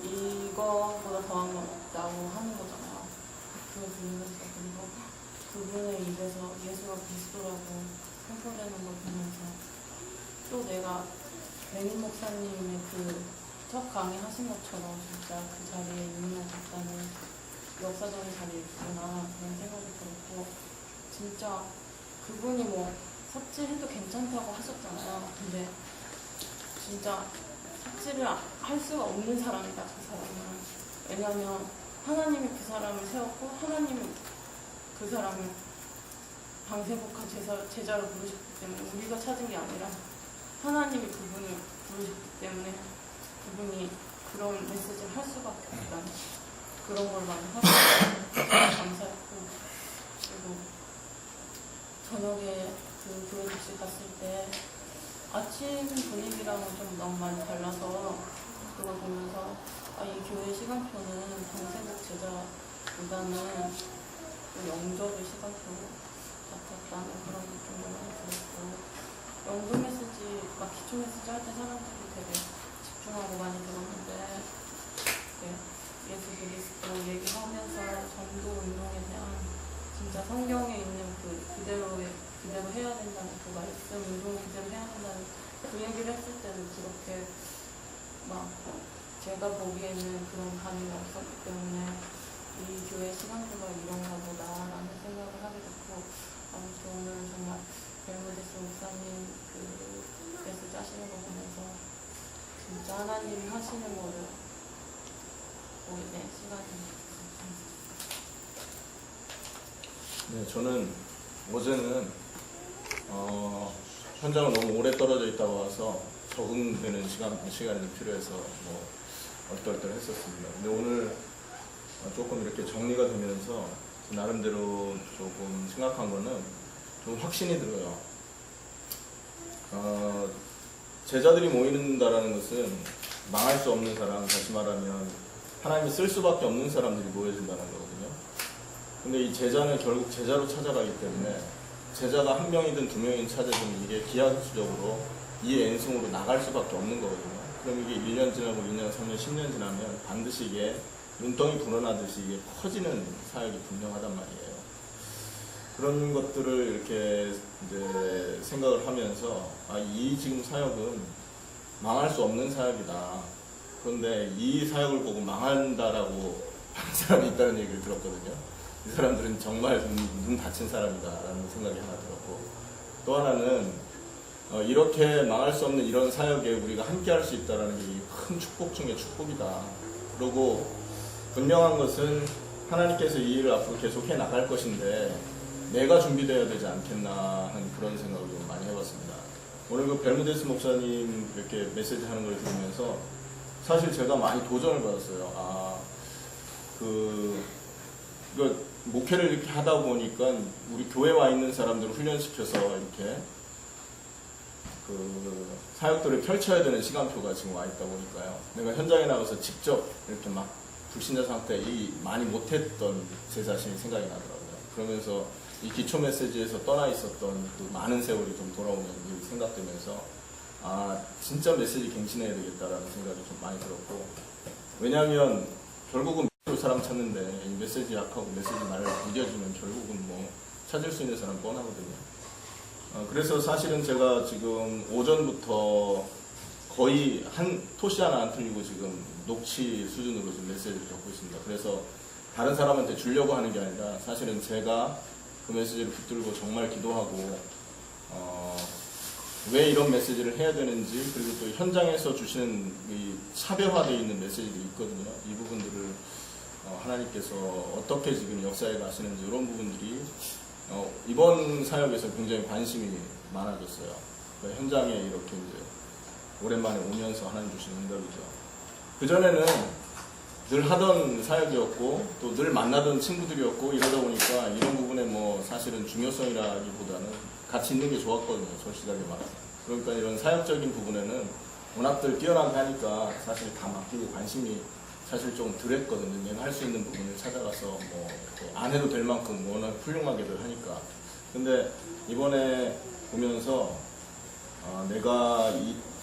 이거보다 더한 건 없다고 하는 거잖아요. 그걸 들으면서 그리고 그분의 입에서 예수가 그리스도라고 선포되는 걸 보면서 또 내가 베니 목사님의 그 첫 강의 하신 것처럼 진짜 그 자리에 있는 것 같다는, 역사적인 자리에 있구나 그런 생각이 들었고, 진짜 그분이 뭐 삽질해도 괜찮다고 하셨잖아요. 근데 진짜 삽질을 할 수가 없는 사람이다, 그 사람은. 왜냐하면 하나님이 그 사람을 세웠고 하나님이 그 사람을 방세복한 제자로 부르셨기 때문에, 우리가 찾은 게 아니라 하나님이 그분을 부르셨기 때문에 그분이 그런 메시지를 할 수밖에 없다는 그런 걸 많이 하셔서 감사했고, 그리고 저녁에 그 교회 집시 갔을 때 아침 분위기랑은 좀 너무 많이 달라서 그걸 보면서 이 교회 시간표는 방세복 제자보다는 영접의 시간표 같았다는 그런 느낌을 많이 들었고, 영도 메시지, 기초 메시지 할 때 사람들이 되게 집중하고 많이 들었는데 예수 그리스도 얘기하면서 전도 운동에 대한 진짜 성경에 있는 그대로 해야 된다는 그 말씀 운동 그대로 해야 된다는 그 얘기를 했을 때는 그렇게 제가 보기에는 그런 반응이 없었기 때문에 이 교회 시간표가 이런가 보다라는 생각을 하게 됐고, 아무튼 오늘 정말 벨무데스 목사님 그 메시지 하시는 거 보면서 진짜 하나님이 하시는 거를 보게 된 시간입니다. 네, 저는 어제는 현장을 너무 오래 떨어져 있다가 와서 적응되는 시간이 좀 필요해서 얼떨떨했었습니다. 근데 오늘 조금 이렇게 정리가 되면서 나름대로 조금 생각한 거는 좀 확신이 들어요. 제자들이 모이는다라는 것은 망할 수 없는 사람, 다시 말하면 하나님이 쓸 수밖에 없는 사람들이 모여진다는 거거든요. 근데 이 제자는 결국 제자로 찾아가기 때문에 제자가 한 명이든 두 명이든 찾아주면 이게 기하급수적으로 이 N승으로 나갈 수밖에 없는 거거든요. 그럼 이게 1년 지나고 2년, 3년, 10년 지나면 반드시 이게 눈덩이 불어나듯이 이게 커지는 사역이 분명하단 말이에요. 그런 것들을 이렇게 이제 생각을 하면서 이 지금 사역은 망할 수 없는 사역이다. 그런데 이 사역을 보고 망한다라고 하는 사람이 있다는 얘기를 들었거든요. 이 사람들은 정말 눈 닫힌 사람이다라는 생각이 하나 들었고, 또 하나는 이렇게 망할 수 없는 이런 사역에 우리가 함께 할 수 있다는 게 큰 축복 중에 축복이다. 그리고 분명한 것은 하나님께서 이 일을 앞으로 계속해 나갈 것인데 내가 준비되어야 되지 않겠나 하는 그런 생각을 좀 많이 해봤습니다. 오늘 그 벨무데스 목사님 이렇게 메시지 하는 걸 들으면서 사실 제가 많이 도전을 받았어요. 목회를 이렇게 하다 보니까 우리 교회 와 있는 사람들을 훈련시켜서 이렇게 그 사역들을 펼쳐야 되는 시간표가 지금 와 있다 보니까요. 내가 현장에 나가서 직접 이렇게 막 불신자 상태에 많이 못했던 제 자신이 생각이 나더라고요. 그러면서 이 기초 메시지에서 떠나 있었던 그 많은 세월이 좀 돌아오는 일이 생각되면서 진짜 메시지 갱신해야 되겠다라는 생각이 좀 많이 들었고, 왜냐하면 결국은 사람 찾는데 이 메시지 약하고 메시지 말을 이겨주면 결국은 뭐 찾을 수 있는 사람 뻔하거든요. 그래서 사실은 제가 지금 오전부터 거의 한 토시 하나 안 틀리고 지금 녹취 수준으로 지금 메시지를 적고 있습니다. 그래서 다른 사람한테 주려고 하는 게 아니라 사실은 제가 그 메시지를 붙들고 정말 기도하고 왜 이런 메시지를 해야 되는지, 그리고 또 현장에서 주시는 이 차별화되어 있는 메시지도 있거든요. 이 부분들을 하나님께서 어떻게 지금 역사에 가시는지 이런 부분들이 이번 사역에서 굉장히 관심이 많아졌어요. 그러니까 현장에 이렇게 이제 오랜만에 오면서 하나님 주시는 응답이죠. 그전에는 늘 하던 사역이었고 또 늘 만나던 친구들이었고 이러다 보니까 이런 부분에 뭐 사실은 중요성이라기보다는 같이 있는 게 좋았거든요. 솔직하게 말하면. 그러니까 이런 사역적인 부분에는 워낙들 뛰어나게 하니까 사실 다 맡기고 관심이 사실 좀 덜했거든요. 내가 할 수 있는 부분을 찾아가서 뭐 안 해도 될 만큼 워낙 훌륭하게들 하니까. 근데 이번에 보면서 내가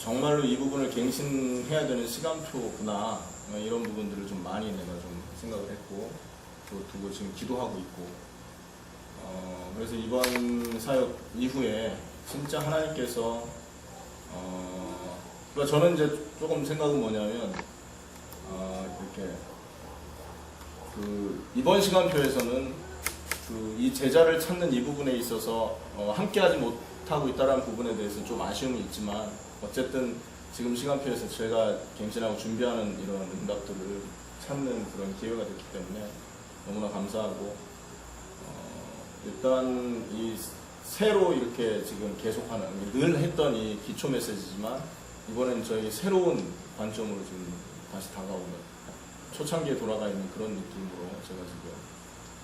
정말로 이 부분을 갱신해야 되는 시간표구나, 이런 부분들을 좀 많이 내가 좀 생각을 했고 또 두고 지금 기도하고 있고, 그래서 이번 사역 이후에 진짜 하나님께서 그러니까 저는 이제 조금 생각은 뭐냐면 이렇게 이번 시간표에서는 이 제자를 찾는 이 부분에 있어서 함께하지 못하고 있다는 부분에 대해서 좀 아쉬움이 있지만, 어쨌든 지금 시간표에서 제가 갱신하고 준비하는 이런 응답들을 찾는 그런 기회가 됐기 때문에 너무나 감사하고, 일단 이 새로 이렇게 지금 계속하는 늘 했던 이 기초 메시지지만 이번엔 저희 새로운 관점으로 지금 다시 다가오는 초창기에 돌아가 있는 그런 느낌으로 제가 지금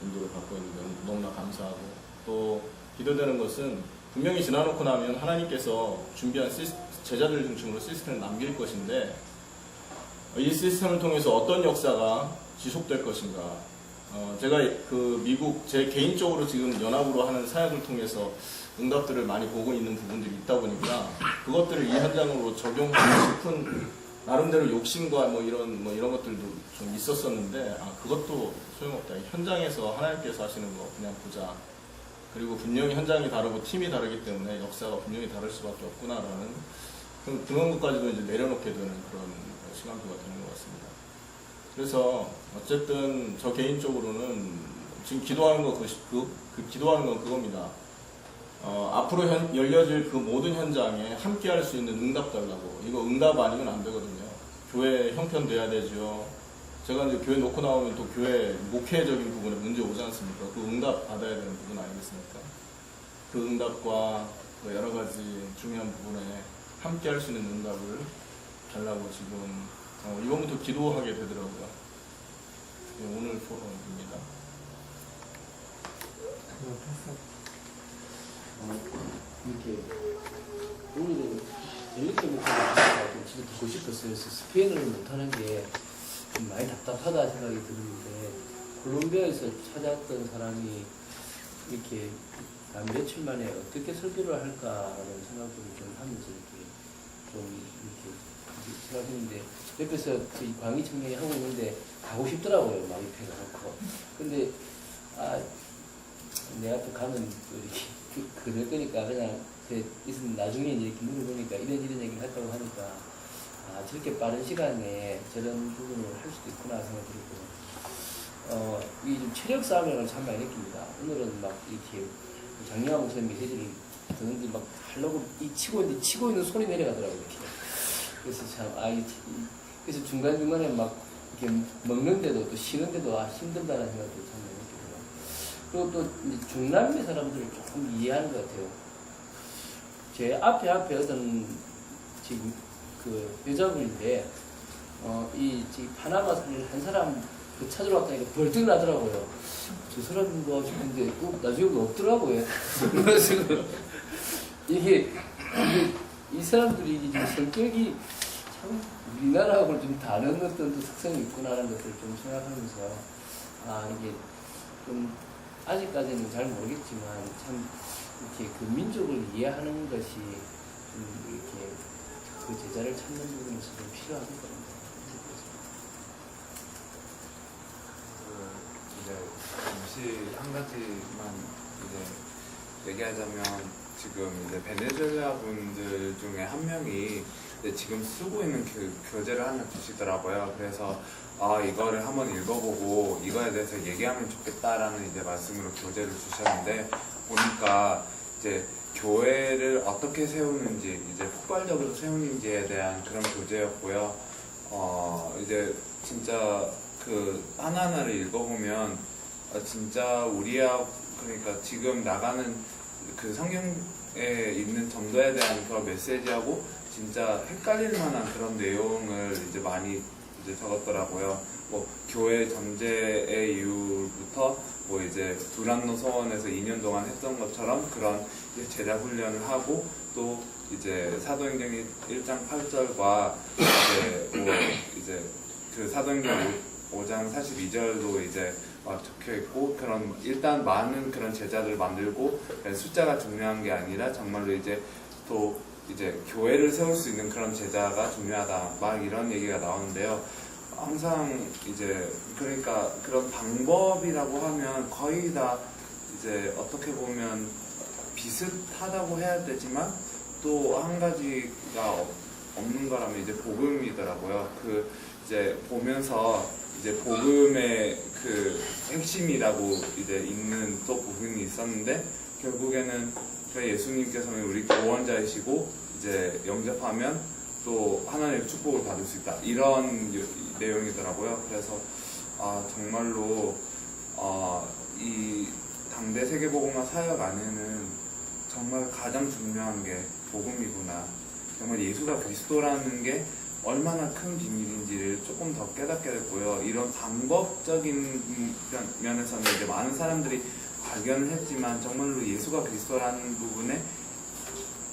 인도를 받고 있는데 너무나 감사하고, 또 기도되는 것은 분명히 지나놓고 나면 하나님께서 준비한 제자들 중심으로 시스템을 남길 것인데 이 시스템을 통해서 어떤 역사가 지속될 것인가. 제가 미국 제 개인적으로 지금 연합으로 하는 사역을 통해서 응답들을 많이 보고 있는 부분들이 있다 보니까 그것들을 이 현장으로 적용하고 싶은 나름대로 욕심과 이런 것들도 좀 있었었는데, 그것도 소용없다. 현장에서 하나님께서 하시는 거 그냥 보자. 그리고 분명히 현장이 다르고 팀이 다르기 때문에 역사가 분명히 다를 수밖에 없구나라는 그런 것까지도 이제 내려놓게 되는 그런 시간표가 되는 것 같습니다. 그래서 어쨌든 저 개인적으로는 지금 기도하는 기도하는 건 그겁니다. 앞으로 열려질 그 모든 현장에 함께 할 수 있는 응답 달라고. 이거 응답 아니면 안 되거든요. 교회 형편돼야 되죠. 제가 이제 교회 놓고 나오면 또 교회 목회적인 부분에 문제 오지 않습니까? 그 응답 받아야 되는 부분 아니겠습니까? 그 응답과 그 여러 가지 중요한 부분에 함께 할 수 있는 응답을 달라고 지금 이번부터 기도하게 되더라고요. 오늘 포럼입니다. 이렇게 오늘은 이렇게 목사님 진짜 듣고 싶었어요. 그래서 스페인어를 못하는 게 좀 많이 답답하다 생각이 드는데, 콜롬비아에서 찾아왔던 사람이 이렇게 며칠 만에 어떻게 설교를 할까라는 생각을 좀 하면서 이렇게 생각했는데, 옆에서 광희 청년이 하고 있는데 가고 싶더라고요. 막 옆에 가놓고. 근데 내가 또 가면 또 이렇게 그럴 거니까 그냥 있으면 나중에 이렇게 물어보니까 이런 얘기를 했다고 하니까 저렇게 빠른 시간에 저런 부분을 할 수도 있구나 생각이 들고, 이 좀 체력 싸움이라는 걸 참 많이 느낍니다. 오늘은 막 이렇게 장영하 목사님 메시지를 드는데 막 하려고 치고 있는 손이 내려가더라고요. 이렇게. 그래서 참, 그래서 중간중간에 막 이렇게 먹는데도 또 쉬는데도 힘들다는 생각도 참 많이 들어요. 그리고 또 이제 중남미 사람들을 조금 이해하는 것 같아요. 제 앞에 어떤 지금 그 여자분인데, 지금 파나마 사는 한 사람 그 찾으러 왔다니까 벌떡 나더라고요. 저 사람인가 싶은데, 나중에 없더라고요. 그래서 이게 이 사람들이 지금 성격이 참 우리나라하고는 좀 다른 어떤 특성이 있구나라는 것들을 좀 생각하면서, 이게 좀 아직까지는 잘 모르겠지만 참 이렇게 그 민족을 이해하는 것이 좀 이렇게 그 제자를 찾는 부분에서 좀 필요한 것 같아요. 이제 잠시 한 가지만 이제 얘기하자면 지금 이제 베네수엘라 분들 중에 한 명이 이제 지금 쓰고 있는 그 교재를 하나 주시더라고요. 그래서 이거를 한번 읽어보고 이거에 대해서 얘기하면 좋겠다라는 이제 말씀으로 교재를 주셨는데, 보니까 이제 교회를 어떻게 세우는지, 이제 폭발적으로 세우는지에 대한 그런 교재였고요. 이제 진짜 그 하나하나를 읽어보면 진짜 그러니까 지금 나가는 그 성경에 있는 전도에 대한 그런 메시지하고 진짜 헷갈릴 만한 그런 내용을 이제 많이 이제 적었더라고요. 뭐 교회 전제의 이유부터 뭐 이제 두란노 서원에서 2년 동안 했던 것처럼 그런 이제 제자 훈련을 하고, 또 이제 사도행전 1장 8절과 이제 그 사도행전 5장 42절도 이제 막 적혀 있고, 그런 일단 많은 그런 제자들을 만들고 숫자가 중요한 게 아니라 정말로 이제 또 이제 교회를 세울 수 있는 그런 제자가 중요하다, 막 이런 얘기가 나오는데요. 항상 이제 그러니까 그런 방법이라고 하면 거의 다 이제 어떻게 보면 비슷하다고 해야 되지만 또 한 가지가 없는 거라면 이제 복음이더라고요. 그 이제 보면서 이제 복음의 그 핵심이라고 이제 있는 또 부분이 있었는데, 결국에는 예수님께서는 우리 구원자이시고 이제 영접하면 또 하나님의 축복을 받을 수 있다, 이런 내용이더라고요. 그래서 정말로 이 당대 세계복음화 사역 안에는 정말 가장 중요한 게 복음이구나, 정말 예수가 그리스도라는 게 얼마나 큰 비밀인지를 조금 더 깨닫게 됐고요. 이런 방법적인 면에서는 이제 많은 사람들이 발견을 했지만 정말로 예수가 그리스도라는 부분에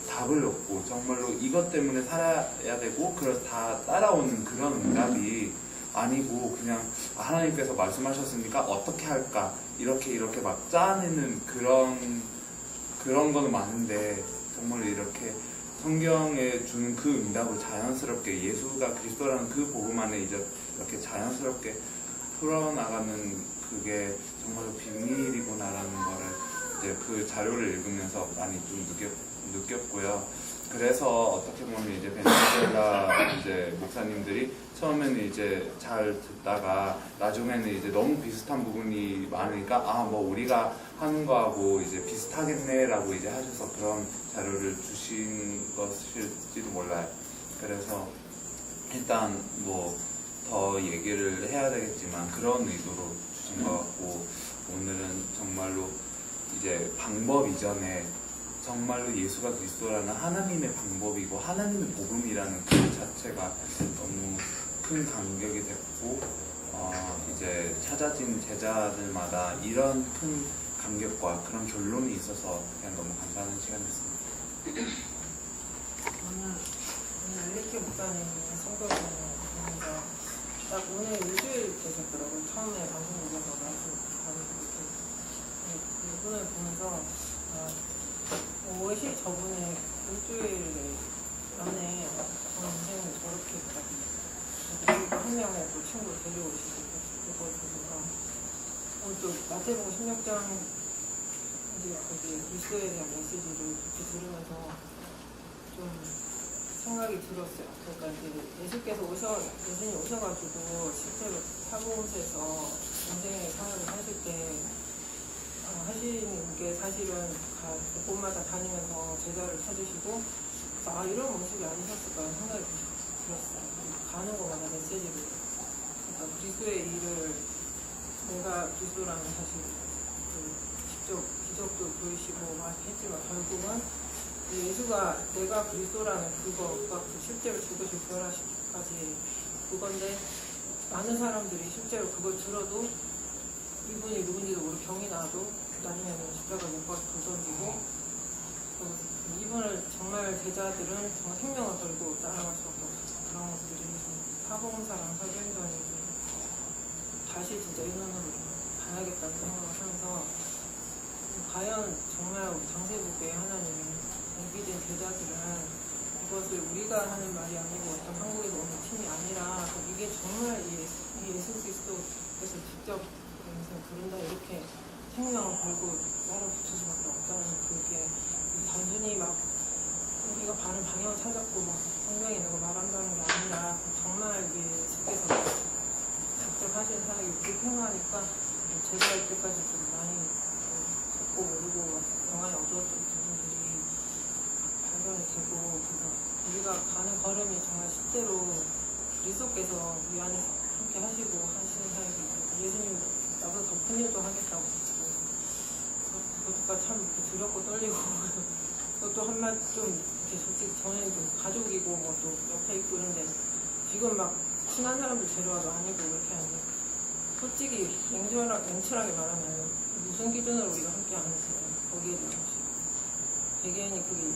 답을 얻고 정말로 이것 때문에 살아야 되고 그래서 다 따라오는 그런 응답이 아니고, 그냥 하나님께서 말씀하셨으니까 어떻게 할까 이렇게 막 짜내는 그런 거는 많은데, 정말로 이렇게 성경에 주는 그 응답을 자연스럽게 예수가 그리스도라는 그 복음 안에 이제 이렇게 자연스럽게 풀어나가는 그게 정말로 비밀이구나라는 거를 이제 그 자료를 읽으면서 많이 좀 느꼈고요. 그래서 어떻게 보면 이제 베네수엘라 이제 목사님들이 처음에는 이제 잘 듣다가 나중에는 이제 너무 비슷한 부분이 많으니까 뭐 우리가 하는 거하고 이제 비슷하겠네라고 이제 하셔서 그런 자료를 주신 것일지도 몰라요. 그래서 일단 뭐 더 얘기를 해야 되겠지만 그런 의도로 주신 것 같고, 오늘은 정말로 이제 방법 이전에 정말로 예수가 그리스도라는 하나님의 방법이고 하나님의 복음이라는 그 자체가 너무 큰 감격이 됐고, 이제 찾아진 제자들마다 이런 큰 감격과 그런 결론이 있어서 그냥 너무 감사하는 시간이었습니다. 오늘 알리키 목사님의 성경을 보면서 딱 오늘 일주일 되셨더라고요. 처음에 방송 오셔서 말씀 받으셨을 때 이분을 보면서 무엇이 저분의 일주일 안에 인생을 저렇게 그리고 한 명의 또 친구 데려오시고 그걸 보면서 오늘 또 마태복음 16장 이제 거기 그리스도에 대한 메시지를 이렇게 들으면서 좀 생각이 들었어요. 그러니까 이제 예수님이 오셔가지고 실제로 사고옷에서 인생의 사역을 하실 때 하시는 게 사실은 곳마다 다니면서 제자를 찾으시고 아 이런 모습이 아니셨을까 생각이 들었어요. 가는 곳마다 메시지를 그러니까 그리스도의 일을 내가 그리스도라는 사실 직접 기적도 보이시고 막 했지만 결국은 예수가 내가 그리스도라는 그거가 실제로 죽으실 부활하시기까지 그건데 많은 사람들이 실제로 그걸 들어도 이분이 누군지도 모르고 병이 나도 나중에는 십자가 못 박고 돌 던지고 이분을 정말 제자들은 정말 생명을 걸고 따라갈 수밖에 없어요. 그런 것들이 사봉사랑 사도행전이 다시 진짜 인원으로 봐야겠다는 생각을 하면서 과연 정말 장세국의 하나님이 예비된 제자들은 이것을 우리가 하는 말이 아니고 어떤 한국에서 오는 팀이 아니라 이게 정말 이 예수 그리스도께서 직접 부른다 이렇게 생명을 걸고 따라 붙일 수밖에 없다는 그게 단순히 막 우리가 바른 방향을 찾았고 막 성경에 있는 거 말한다는 게 아니라 정말 예수께서 직접 하시는 사람이 불평하니까 제자일 때까지 좀 많이 듣고 모르고 영안이 어두웠던 부분들이 발견이 되고 그래서 우리가 가는 걸음이 정말 실제로 그리스도께서 이 안에서 함께 하시고 하시는 사람이 예수님 나보다 더 큰 일도 하겠다고 그것도 참 두렵고 떨리고 그것도 한말 좀 이렇게 솔직히 저는 좀 가족이고 뭐 또 옆에 있고 이런데 지금 막 친한 사람들 데려와도 아니고 이렇게 하는데 솔직히 냉철하게 말하면 무슨 기준으로 우리가 함께 하는지 거기에 대한 배경이 그게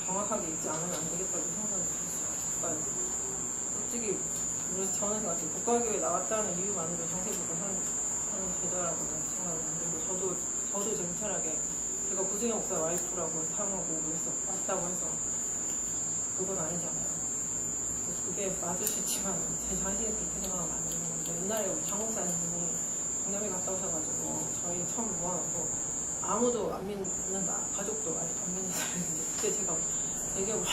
정확하게 있지 않으면 안 되겠다고 생각이 들었어요. 그러니까 솔직히 그래서 저는 생각해요. 국가교회 나왔다는 이유만으로 정세국을 하는 제자라고 생각을 만들고 저도 정찰하게 제가 구승영 목사 와이프라고 탐하고 왔다고 해서 그건 아니잖아요. 그게 맞을 수 있지만 제 자신이 그렇게 생각하면 안 되는 건데 옛날에 우리 장 목사님이 강남에 갔다 오셔가지고 저희 처음 모아놓고 아무도 안 믿는다 가족도 아직 안 믿는 사람인데 그때 제가 되게 막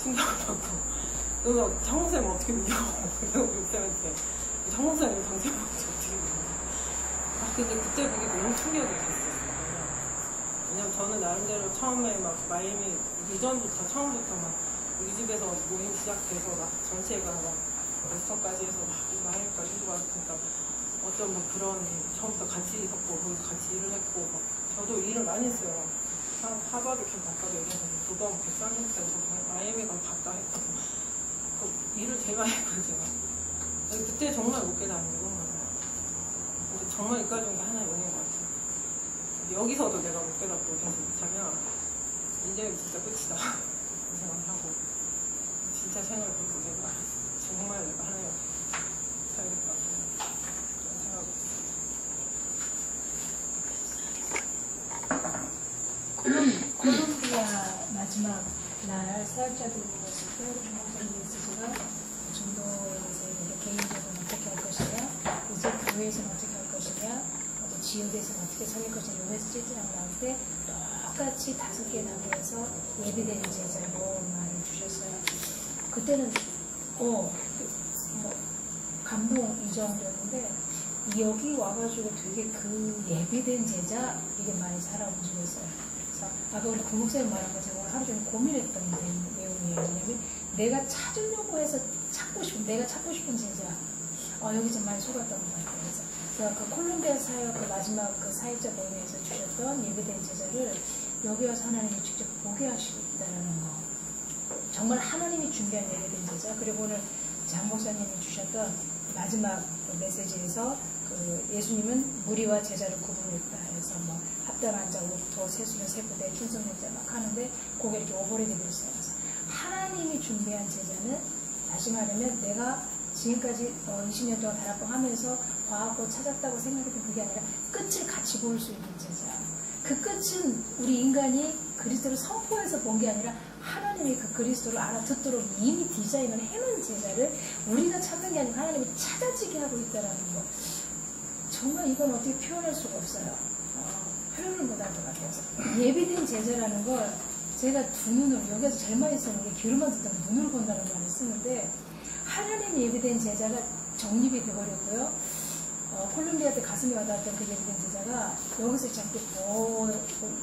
충격을 받고 그래서 장 목사님 어떻게 믿냐고 그래서 목사님한테 장 목사님 장세국 어떻게 믿냐고 근데 그때 그게 너무 충격이 됐어요. 왜냐면 저는 나름대로 처음에 막 마이애미 이전부터 처음부터 막 우리 집에서 모임 시작돼서 막 전체가 막 레스턴까지 해서 막 마이애미까지 해줘가니까 어떤 뭐 그런 처음부터 같이 있었고 거기서 같이 일을 했고 막 저도 일을 많이 했어요. 하버드 캠프 아까도 얘기했는데 그거 130세에서 마이애미 가면 갔다 했고 그 일을 제일 많이 했거든요. 제가. 그때 정말 못 깨달은 근데 정말 이까지 온 게 하나의 은혜인 것 같아요. 여기서도 내가 못 깨닫고 계속 못하면 이제 진짜 끝이다 이 생각을 하고 진짜 생각을 보고 내가 정말 내가 하나님 살겠다 그런 생각을 콜롬비아 마지막 날 사역자들 모였을 때 주목적인 메시지가 중도에서 개인적으로 어떻게 할 것이냐 이제 교회에서는 어떻게 할 것이냐 지역에서는 어떻게 살릴 것이냐 이 메시지랑 나올 때 똑같이 5개 나무에서 예비된 제자로 말을 주셨어요. 그때는 뭐 감동 이 정도였는데 여기 와가지고 되게 그 예비된 제자 이게 많이 살아 움직였어요. 그래서 아까 우리 구목사님 말한 거 제가 하루 종일 고민했던 내용이에요. 왜냐면 내가 찾으려고 해서 내가 찾고 싶은 제자 여기 좀 많이 속았던 것 같아요. 그래서 그 콜롬비아 사역 그 마지막 그 사역자 모임에서 주셨던 예배된 제자를 여기 와서 하나님이 직접 보게 하시고 있다는 거. 정말 하나님이 준비한 예배된 제자. 그리고 오늘 장 목사님이 주셨던 마지막 메시지에서 그 예수님은 무리와 제자를 구분했다 해서 뭐 합당한 자, 옥토, 세수는 세부대, 충성된 자 막 하는데 그게 이렇게 오버랩이 됐어요. 그래서 하나님이 준비한 제자는 다시 말하면 내가 지금까지 20년 동안 다락방 하면서 과학고 찾았다고 생각했던 그게 아니라 끝을 같이 볼 수 있는 제자. 그 끝은 우리 인간이 그리스도를 선포해서 본 게 아니라 하나님이 그 그리스도를 알아듣도록 이미 디자인을 해놓은 제자를 우리가 찾는 게 아니고 하나님이 찾아지게 하고 있다는 거. 정말 이건 어떻게 표현할 수가 없어요. 표현을 못할 것 같아요. 예비된 제자라는 걸 제가 두 눈으로 여기서 제일 많이 쓰는 게 귀로만 듣던 눈으로 본다는 말을 쓰는데 하나님 예비된 제자가 정립이 되어버렸고요. 콜롬비아 때 가슴에 와닿았던 그 예비된 제자가 여기서 저렇게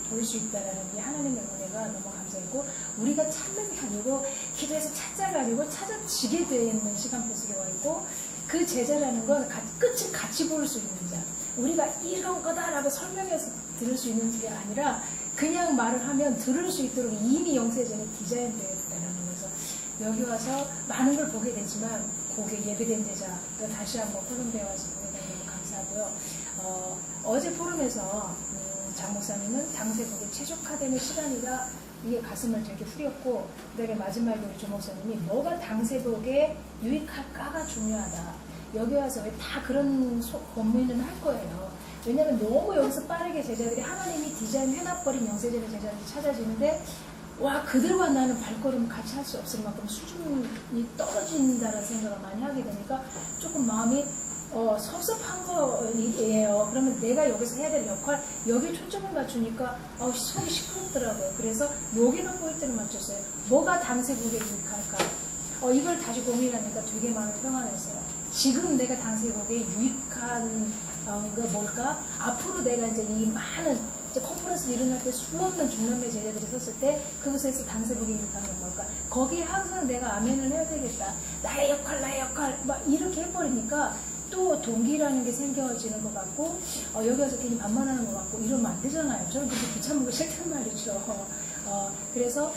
볼 수 있다라는 게 하나님의 은혜가 너무 감사했고, 우리가 찾는 게 아니고 기도해서 찾아가지고 찾아지게 되는 시간 속에 와 있고, 그 제자라는 건 끝을 같이 볼 수 있는 자. 우리가 이런 거다라고 설명해서 들을 수 있는 게 아니라 그냥 말을 하면 들을 수 있도록 이미 영세전에 디자인되어 있다는 거죠. 여기 와서 많은 걸 보게 되지만 그게 예배된 제자, 다시 한번 콜롬비아 와서 보게 되는 너무 감사하고요. 어제 포럼에서 장 목사님은 당세복에 최적화되는 시간이다, 이게 가슴을 되게 후렸고, 그다음에 마지막에 우리 조 목사님이 뭐가 당세복에 유익할까가 중요하다. 여기 와서 왜 다 그런 고민은 할 거예요. 왜냐면 너무 여기서 빠르게 제자들이 하나님이 디자인 해놔버린 영세전의 제자들이 찾아지는데, 와, 그들과 나는 발걸음을 같이 할 수 없을 만큼 수준이 떨어진다는 생각을 많이 하게 되니까 조금 마음이 섭섭한 거예요. 그러면 내가 여기서 해야 될 역할, 여기에 초점을 맞추니까 속이 시끄럽더라고요. 그래서 여기는 포인트를 맞췄어요. 뭐가 당세복에 유익할까? 이걸 다시 고민하니까 되게 마음이 평안했어요. 지금 내가 당세복에 유익한 게 뭘까? 앞으로 내가 이제 이 많은 컨퍼런스 일어날 때 수없는 중남매 제자들이 섰을 때 그곳에서 당세복에 유익한 게 뭘까? 거기에 항상 내가 아멘을 해야 되겠다. 나의 역할 막 이렇게 해버리니까 또 동기라는 게 생겨지는 것 같고, 여기 와서 괜히 반말하는 것 같고 이러면 안 되잖아요. 저는 그렇게 귀찮은 거 싫단 말이죠. 그래서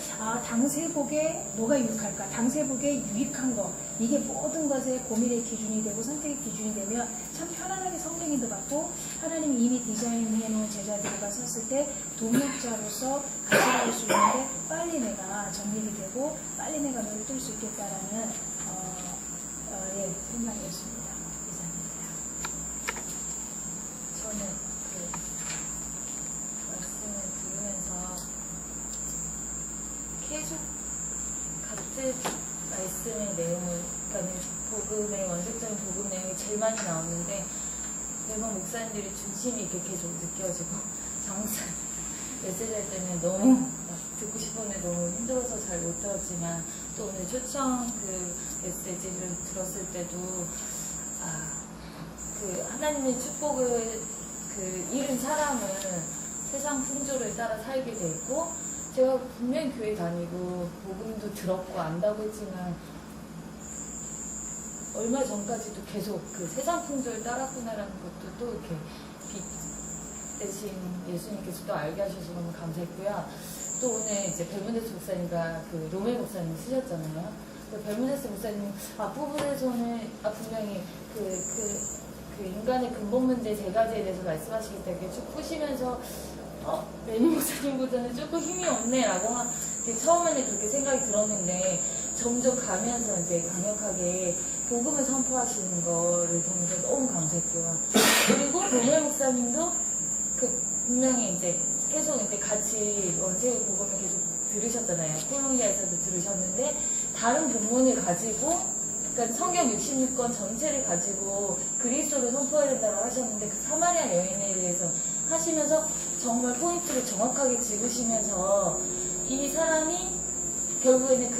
당세복에 뭐가 유익할까? 당세복에 유익한 거, 이게 모든 것의 고민의 기준이 되고 선택의 기준이 되면 참 편안하게 성령님도 받고, 하나님이 이미 디자인해 놓은 제자들과 섰을 때 동역자로서 같이 갈 수 있는데 빨리 내가 정립이 되고 빨리 내가 눈을 뜰 수 있겠다라는 생각이었습니다. 이상입니다. 저는 그 말씀을 들으면서 계속 같은 말씀의 내용을, 그러니까 복음의 원색적인 복음 내용이 제일 많이 나오는데 매번 목사님들이 중심이 이렇게 계속 느껴지고, 장사 메시지할 때는 너무 막 듣고 싶은데 너무 힘들어서 잘 못 들었지만, 또 오늘 초청 그 메시지를 들었을 때도 그 하나님의 축복을 잃은 사람은 세상 풍조를 따라 살게 돼 있고, 제가 분명히 교회 다니고 복음도 들었고 안다고 했지만 얼마 전까지도 계속 그 세상 풍조를 따랐구나라는 것도 또 이렇게 빛 대신 예수님께서 또 알게 하셔서 너무 감사했고요. 또 오늘 이제 벨문데스 목사님과 그 로멜 목사님 쓰셨잖아요. 벨문데스 목사님 앞부분에서는 분명히 그 인간의 근본 문제 세 가지에 대해서 말씀하시기 때문에 쭉 푸시면서 매니 목사님보다는 조금 힘이 없네라고 처음에는 그렇게 생각이 들었는데, 점점 가면서 이제 강력하게 복음을 선포하시는 거를 보면서 너무 감사했고요. 그리고 로멜 목사님도 분명히 이제 계속 이제 같이 원세의 복음을 계속 들으셨잖아요. 콜롬비아에서도 들으셨는데 다른 본문을 가지고, 그러니까 성경 66권 전체를 가지고 그리스도를 선포해야 된다고 하셨는데, 그 사마리아 여인에 대해서 하시면서 정말 포인트를 정확하게 짚으시면서 이 사람이 결국에는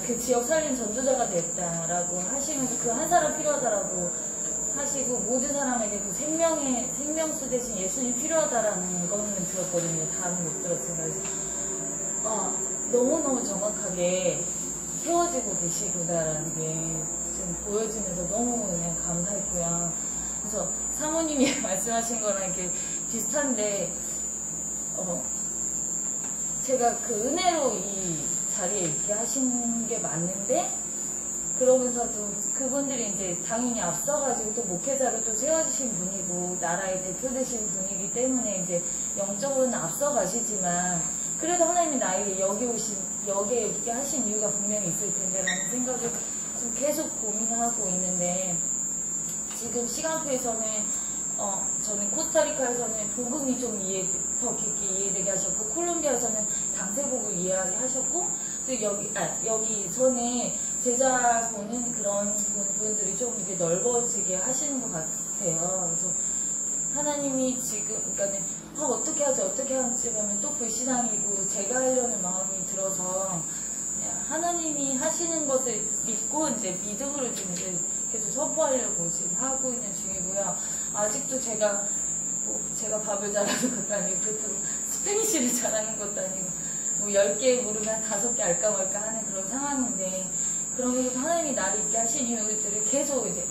그 지역 살린 전도자가 됐다라고 하시면서 그 한 사람 필요하다라고 하시고, 모든 사람에게 그 생명수 대신 예수님 필요하다라는 거는 들었거든요. 다른 못 들었어요. 그래서 너무너무 정확하게 세워지고 계시구나라는 게 지금 보여지면서 너무 그냥 감사했고요. 그래서 사모님이 말씀하신 거랑 이렇게 비슷한데, 제가 그 은혜로 이 자리에 있게 하신 게 맞는데, 그러면서도 그분들이 이제 당연히 앞서가지고 또 목회자로 또 세워주신 분이고 나라의 대표 되신 분이기 때문에 이제 영적으로는 앞서가시지만, 그래도 하나님이 나에게 여기에 있게 하신 이유가 분명히 있을 텐데라는 생각을 좀 계속 고민하고 있는데, 지금 시간표에서는 저는 코스타리카에서는 복음이 좀 더 깊게 이해되게 하셨고, 콜롬비아에서는 당세복을 이해하게 하셨고, 또 여기서는 제자 보는 그런 부분들이 좀 이제 넓어지게 하시는 것 같아요. 그래서 하나님이 지금, 그러니까는 어떻게 하지 하면 또 불신앙이고 제가 하려는 마음이 들어서 그냥 하나님이 하시는 것을 믿고 이제 믿음으로 지금 이제 계속 선포하려고 지금 하고 있는 중이고요. 아직도 제가 제가 밥을 잘하는 것도 아니고 그렇다고 스페니쉬를 잘하는 것도 아니고 뭐 10개 물으면 5개 알까 말까 하는 그런 상황인데 그러면서 하나님이 나를 있게 하신 이유들을 계속 이제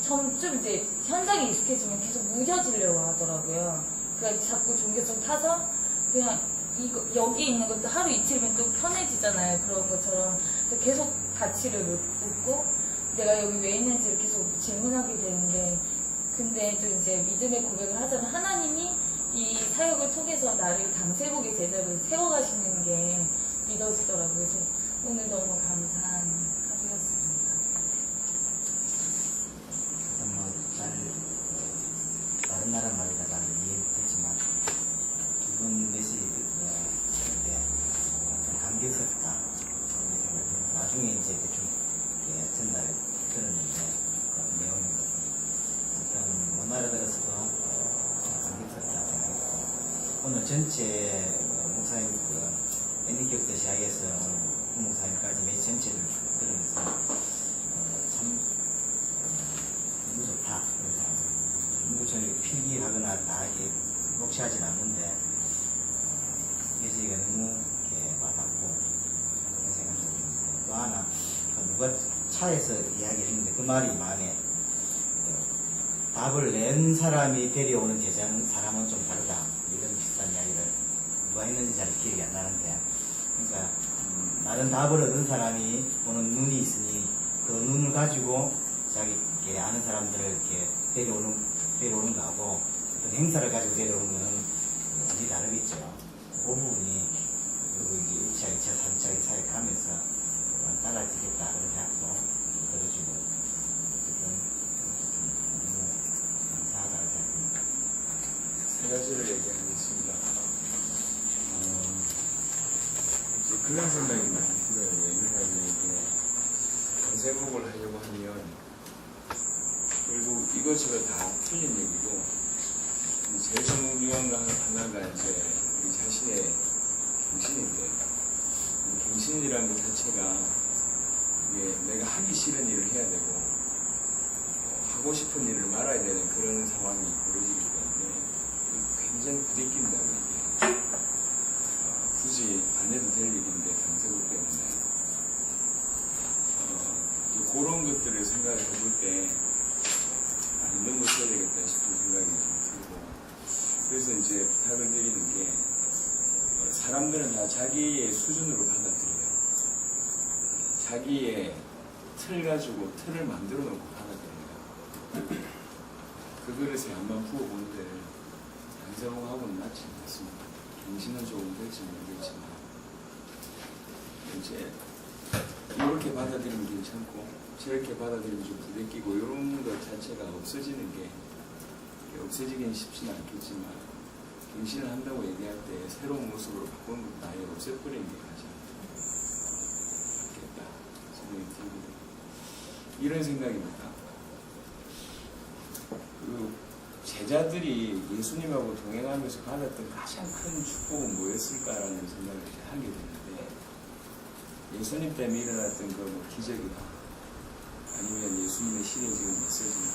좀 이제 현장에 익숙해지면 계속 무뎌지려고 하더라고요. 그러니까 자꾸 종교성 타서 그냥 여기 있는 것도 하루 이틀이면 또 편해지잖아요. 그런 것처럼 그래서 계속 가치를 묻고 내가 여기 왜 있는지를 계속 질문하게 되는데 근데 또 이제 믿음의 고백을 하자면 하나님이 이 사역을 통해서 나를 강세복의 제자로 세워가시는 게 믿어지더라고요. 그래서 오늘 너무 감사한 하루였습니다. 다른 나라 말이라 나는 이해 못했지만 두 분 메시지 듣을 때 좀 감격스럽다. 나중에 이제 대충 전달을 들었는데 어떤 내용인 것 같아요. 못 알아들었어도 감격스럽다 생각했고 오늘 전체 목사님 애니격부터 시작해서 오늘 목사님까지 매 전체를 쭉 들으면서 참 너무 좋다. 그리고 저희 필기하거나 다 이렇게 녹취하진 않는데 메시지가 너무 이렇게 와닿고 그런 생각이 듭니다. 또 하나 누가 차에서 이야기했는데 그 말이 마음에 답을 낸 사람이 데려오는 제자는 사람은 좀 다르다 이런 비슷한 이야기를 누가 했는지 잘 기억이 안 나는데 그러니까 다른 답을 얻은 사람이 보는 눈이 있으니 그 눈을 가지고 자기 이렇게 아는 사람들을 이렇게 데려오는 거하고 어떤 행사를 가지고 데려오는 거는 완전히 다르겠죠. 그 부분이 그리고 이제 1차, 2차, 3차 사역하면서 따라지겠다 그런 생각도 들어주고 어쨌든 너무 감사하다는 생각입니다. 세 가지를 얘기하겠습니다. 이제 그런 생각이 많이 들어요. 왜냐하면 이게 강세복을 하려고 하면 결국 이것저것 다 틀린 얘기고 제일 중요한 거 하나가 이제 우리 자신의 갱신인데 이 갱신이라는 것 자체가 이게 내가 하기 싫은 일을 해야 되고 하고 싶은 일을 말아야 되는 그런 상황이 벌어지기 때문에 굉장히 부대낀다고 이게 굳이 안 해도 될 일인데 강세복 때문에 그런 것들을 생각을 해볼 때 이런 거 써야 되겠다 싶은 생각이 좀 들고 그래서 이제 부탁을 드리는 게 사람들은 다 자기의 수준으로 받아들여요. 자기의 틀 가지고 틀을 만들어 놓고 받아들입니다. 그 그릇에 한번 부어보는데 강세복하고는 맞지 않습니다. 갱신은 조금 될지 모르겠지만 이제 이렇게 받아들이면 괜찮고 저렇게 받아들이면 좀 부대끼고 이런 것 자체가 없어지는 게 없어지긴 쉽지는 않겠지만 갱신을 한다고 얘기할 때 새로운 모습으로 바꾸는 것도 아예 없애버리는 게 가장 낫겠다 생각이 듭니다. 이런 생각입니다. 그 제자들이 예수님하고 동행하면서 받았던 가장 큰 축복은 뭐였을까라는 생각을 하게 되는데 예수님 때문에 일어났던 그 뭐 기적이다 아니면 예수님의 신의 메시지나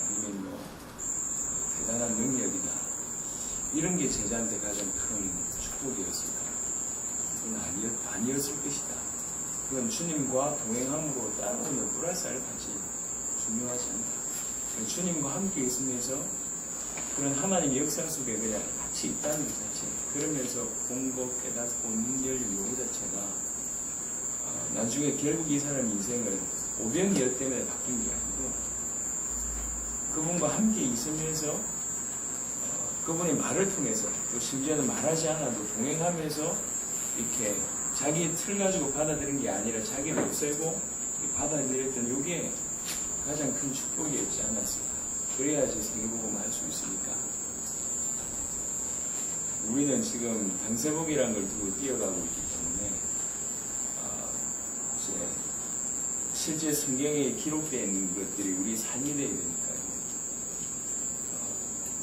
아니면 뭐 대단한 능력이다 이런 게 제자한테 가장 큰 축복이었을까? 그건 아니었을 것이다. 그건 주님과 동행함으로 따라오는 플러스 알파지 중요하지 않다. 주님과 함께 있으면서 그런 하나님의 역사 속에 그냥 같이 있다는 것 자체 그러면서 본 것, 깨닫고 눈 열린 요 자체가 나중에 결국 이 사람 인생을 오병이어 때문에 바뀐 게 아니고 그분과 함께 있으면서 그분의 말을 통해서 또 심지어는 말하지 않아도 동행하면서 이렇게 자기의 틀 가지고 받아들인 게 아니라 자기를 없애고 받아들였던 이게 가장 큰 축복이었지 않았을까. 그래야지 세계복음을 할 수 있으니까. 우리는 지금 강세복이라는 걸 두고 뛰어가고 있기 때문에 이제 실제 성경에 기록되어 있는 것들이 우리 삶이 되어야 되니까요.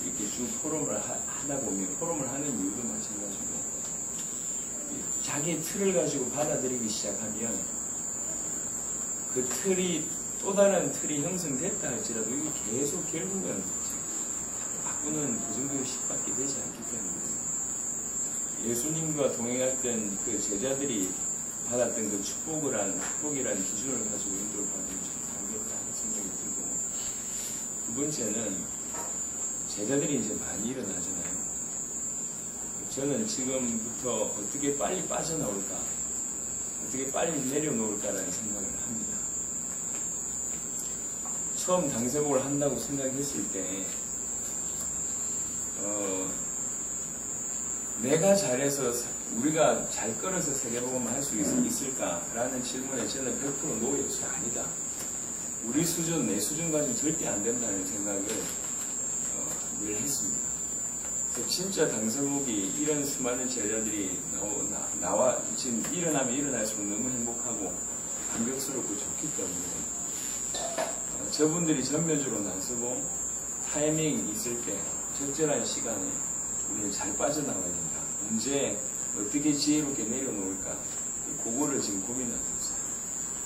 이렇게 쭉 포럼을 하다 보면 포럼을 하는 이유도 마찬가지고 자기의 틀을 가지고 받아들이기 시작하면 그 틀이 또 다른 틀이 형성됐다 할지라도 이게 계속 결국은 바꾸는 그 정도의 식밖에 되지 않기 때문에 예수님과 동행했던 그 제자들이 받았던 그 축복이라는 기준을 가지고 인도를 받으면 좀 다르겠다 하는 생각이 들고, 두 번째는 제자들이 이제 많이 일어나잖아요. 저는 지금부터 어떻게 빨리 빠져나올까, 어떻게 빨리 내려놓을까라는 생각을 합니다. 처음 당세복을 한다고 생각했을 때 내가 잘해서 우리가 잘 끌어서 세계복음을 할 수 있을까라는 질문에 저는 100% 노였어요. 아니다. 우리 수준, 내 수준 가지고 절대 안 된다는 생각을 늘 했습니다. 그래서 진짜 당세복이 이런 수많은 제자들이 나와 지금 일어나면 일어날수록 너무 행복하고 감격스럽고 좋기 때문에 저분들이 전면적으로 나서고 타이밍이 있을 때 적절한 시간에 우리는 잘 빠져나가야 된다. 언제 어떻게 지혜롭게 내려놓을까, 그거를 지금 고민하고 있어요.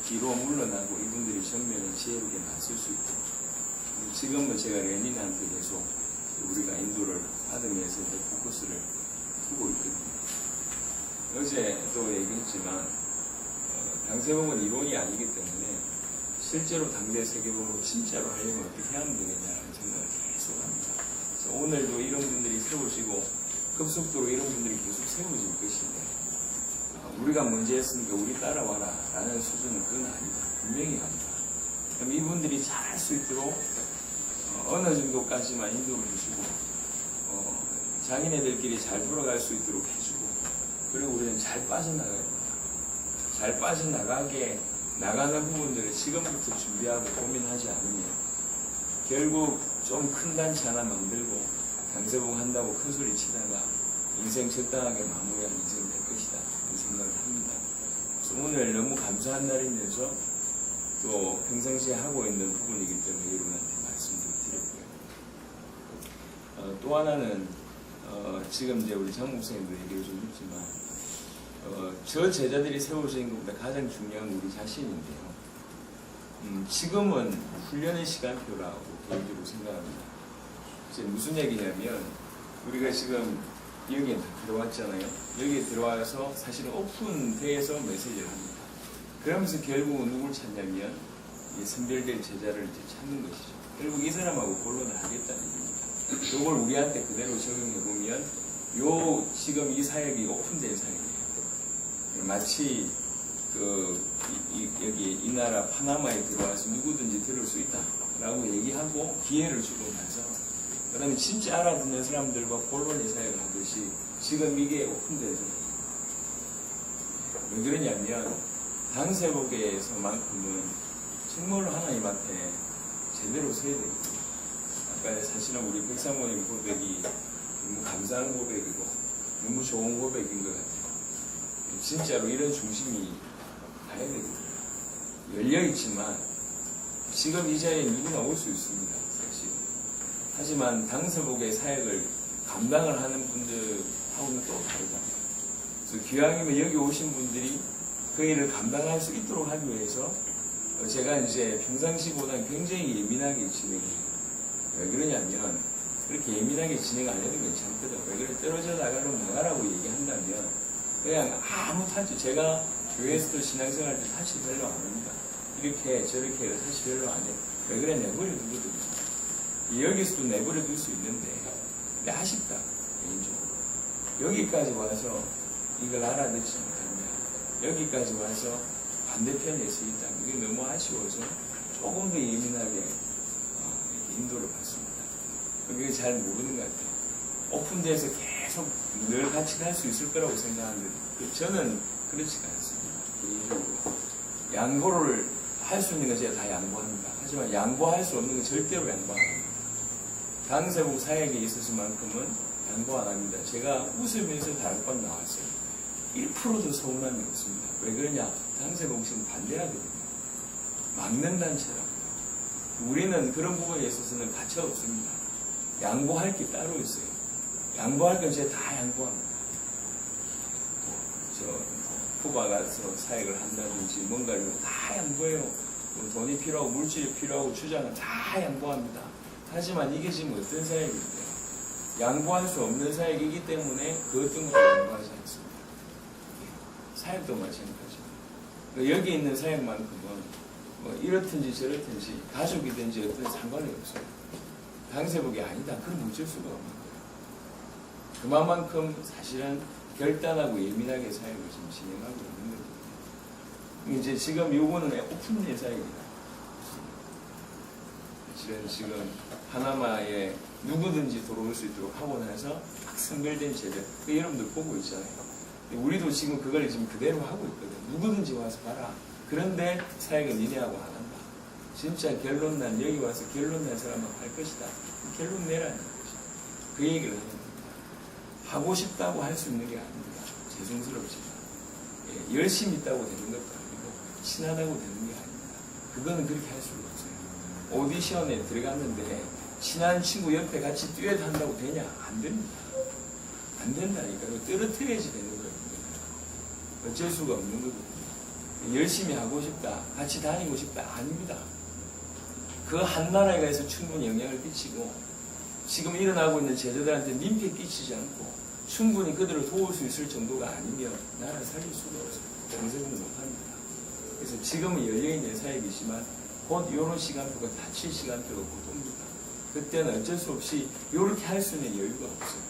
뒤로 물러나고 이분들이 정면에 지혜롭게 나설 수 있도록. 지금은 제가 레닌한테 계속 우리가 인도를 받으면서 포커스를 두고 있거든요. 어제 또 얘기했지만 당세복은 이론이 아니기 때문에 실제로 당대 세계복으로 진짜로 하려면 어떻게 하면 되겠냐는 생각을 계속 합니다. 그래서 오늘도 이런 분들이 세우시고 급속도로 이런 분들이 계속 세워질 것인데 우리가 먼저 했으니까 우리 따라와라 라는 수준은 그건 아니다. 분명히 아니다. 그럼 이분들이 잘 할 수 있도록 어느 정도까지만 인도를 해주고 자기네들끼리 잘 돌아갈 수 있도록 해주고, 그리고 우리는 잘 빠져나가야 된다. 잘 빠져나가게 나가는 부분들을 지금부터 준비하고 고민하지 않으면 결국 좀 큰 단체 하나 만들고 당세복 한다고 큰 소리 치다가 인생 적당하게 마무리한 인생이 될 것이다, 이 생각을 합니다. 그래서 오늘 너무 감사한 날이면서 또 평상시에 하고 있는 부분이기 때문에 여러분한테 말씀을 드렸고요. 또 하나는 지금 이제 우리 장 목사님도 얘기를 좀 했지만 저 제자들이 세워진 것보다 가장 중요한 건 우리 자신인데요. 지금은 훈련의 시간표라고 개인적으로 생각합니다. 이제 무슨 얘기냐면 우리가 지금 여기에 다 들어왔잖아요. 여기에 들어와서 사실은 오픈돼서 메시지를 합니다. 그러면서 결국은 누굴 찾냐면 이 선별된 제자를 이제 찾는 것이죠. 결국 이 사람하고 본론을 하겠다는 얘기입니다. 이걸 우리한테 그대로 적용해 보면 지금 이 사역이 오픈된 사역이에요. 마치 여기 이 나라 파나마에 들어와서 누구든지 들을 수 있다라고 얘기하고 기회를 주고 나서 그 다음에 진짜 알아듣는 사람들과 본론의 사역을 하듯이 지금 이게 오픈돼서 왜 그러냐면 당세복에서만큼은 정말로 하나님 앞에 제대로 서야 되거든요. 아까 사실은 우리 백사모님 고백이 너무 감사한 고백이고 너무 좋은 고백인 것 같아요. 진짜로 이런 중심이 가야 되거든요. 열려있지만 지금 이 자리에 누구나 올 수 있습니다. 사실. 하지만 당세복의 사역을 감당을 하는 분들하고는 또 다르다. 그래서 기왕이면 여기 오신 분들이 그 일을 감당할 수 있도록 하기 위해서 제가 이제 평상시보다는 굉장히 예민하게 진행해요. 왜 그러냐면 그렇게 예민하게 진행 안 해도 괜찮거든. 왜 그래? 떨어져 나가라고 얘기한다면 그냥 아무 타치, 제가 교회에서도 신앙생활 때 타치 별로 안 합니다. 이렇게 저렇게 해서 타치 별로 안 해요. 왜 그래? 내버려 두거든요. 여기서도 내버려 둘 수 있는데 근데 아쉽다, 개인적으로. 여기까지 와서 이걸 알아듣지 못하면 여기까지 와서 반대편에 서 있다. 이게 너무 아쉬워서 조금 더 예민하게 인도를 받습니다. 그게 잘 모르는 것 같아요. 오픈돼서 계속 늘 같이 갈 수 있을 거라고 생각하는데 저는 그렇지가 않습니다. 양보를 할 수 있는 건 제가 다 양보합니다. 하지만 양보할 수 없는 건 절대로 양보 안 합니다. 당세복 사역에 있어서만큼은 양보 안 합니다. 제가 웃으면서 다락방 나왔어요. 1%도 서운함이 없습니다. 왜 그러냐? 당세복 지금 반대하거든요. 막는 단체라고요. 우리는 그런 부분에 있어서는 가치가 없습니다. 양보할 게 따로 있어요. 양보할 건 제가 다 양보합니다. 쿠바 가서 사역을 한다든지 뭔가를 다 양보해요. 돈이 필요하고 물질이 필요하고 주장은 다 양보합니다. 하지만 이게 지금 어떤 사역인데요? 양보할 수 없는 사역이기 때문에 그 어떤 것도 양보하지 않습니다. 사역도 마찬가지입니다. 여기 있는 사역만큼은 뭐 이렇든지 저렇든지 가족이든지 어떤 상관이 없어요. 당세복이 아니다. 그럼 어쩔 수가 없는 거예요. 그만큼 사실은 결단하고 예민하게 사역을 지금 진행하고 있는 거거든요. 이제 지금 요거는 오픈된 사역이다. 사실은 지금 하나마에 누구든지 들어올 수 있도록 하고 나서 막 선별된 제자. 여러분들 보고 있잖아요. 우리도 지금 그걸 지금 그대로 하고 있거든. 누구든지 와서 봐라. 그런데 사역은 니네하고 안 한다. 진짜 결론 난 여기 와서 결론 난 사람만 할 것이다. 결론 내라는 거죠. 그 얘기를 하는 겁니다. 하고 싶다고 할 수 있는 게 아닙니다. 죄송스럽지만 열심히 있다고 되는 것도 아니고 친하다고 되는 게 아닙니다. 그거는 그렇게 할 수가 없어요. 오디션에 들어갔는데 친한 친구 옆에 같이 듀엣 한다고 되냐? 안 됩니다. 안 된다니까. 떨어뜨려야지 되는 거예요. 어쩔 수가 없는 거거든요. 열심히 하고 싶다, 같이 다니고 싶다, 아닙니다. 그 한 나라에 가서 충분히 영향을 끼치고 지금 일어나고 있는 제자들한테 민폐 끼치지 않고 충분히 그들을 도울 수 있을 정도가 아니면 나라 살릴 수가 없어요. 정색은 못합니다. 그래서 지금은 열려있는 사역이지만 곧 이런 시간표가 닫힐 시간표가 곧 옵니다. 그때는 어쩔 수 없이 이렇게 할 수 있는 여유가 없어요.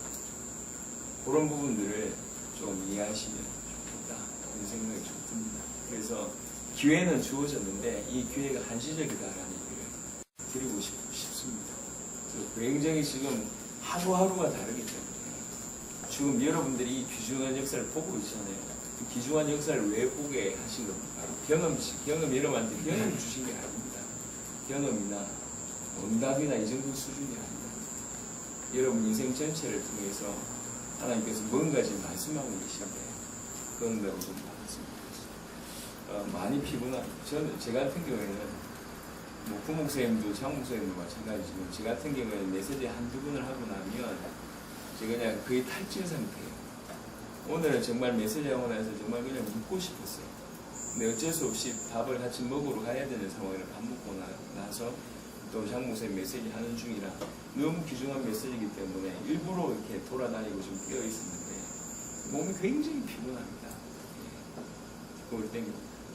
그런 부분들을 좀 이해하시면 좋겠다. 그런 생각이 좀 듭니다. 그래서 기회는 주어졌는데 이 기회가 한시적이다라는 얘기를 드리고 싶습니다. 굉장히 지금 하루하루가 다르기 때문에 지금 여러분들이 이 귀중한 역사를 보고 있잖아요. 그 귀중한 역사를 왜 보게 하신 겁니까? 경험 여러분한테 경험 주신 게 아닙니다. 경험이나 응답이나 이 정도 수준이 아닙니다. 여러분 인생 전체를 통해서 하나님께서 뭔가 지금 말씀하고 계신데 그 응답을 좀 받았습니다. 많이 피곤합니다. 제 같은 경우에는 뭐 부목사님도 장목사님도 마찬가지지만 제 같은 경우에는 메시지 한두 번을 하고 나면 제가 그냥 거의 탈진 상태예요. 오늘은 정말 메시지 하고 나서 정말 그냥 눕고 싶었어요. 근데 어쩔 수 없이 밥을 같이 먹으러 가야 되는 상황이라 밥 먹고 나서 또 장목사님 메시지 하는 중이라 너무 귀중한 메시지이기 때문에 일부러 이렇게 돌아다니고 좀 뛰어 있었는데 몸이 굉장히 피곤합니다. 그럴 때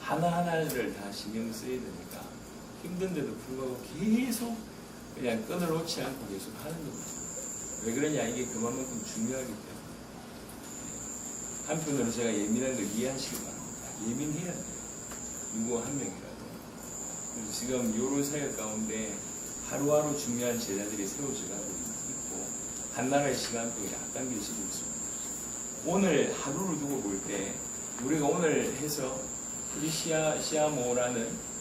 하나하나를 다 신경 써야 되니까 힘든데도 불구하고 계속 그냥 끈을 놓지 않고 계속 하는 겁니다. 왜 그러냐? 이게 그만큼 중요하기 때문에. 한편으로 제가 예민한 걸 이해하시기 바랍니다. 예민해야 돼요. 누구 한 명이라도. 그래서 지금 요런 사역 가운데 하루하루 중요한 제자들이 세워져 가고 있고 한 나라의 시간표가 앞당겨지고 있습니다. 오늘 하루를 두고 볼 때 우리가 오늘 해서 우리 시아누라는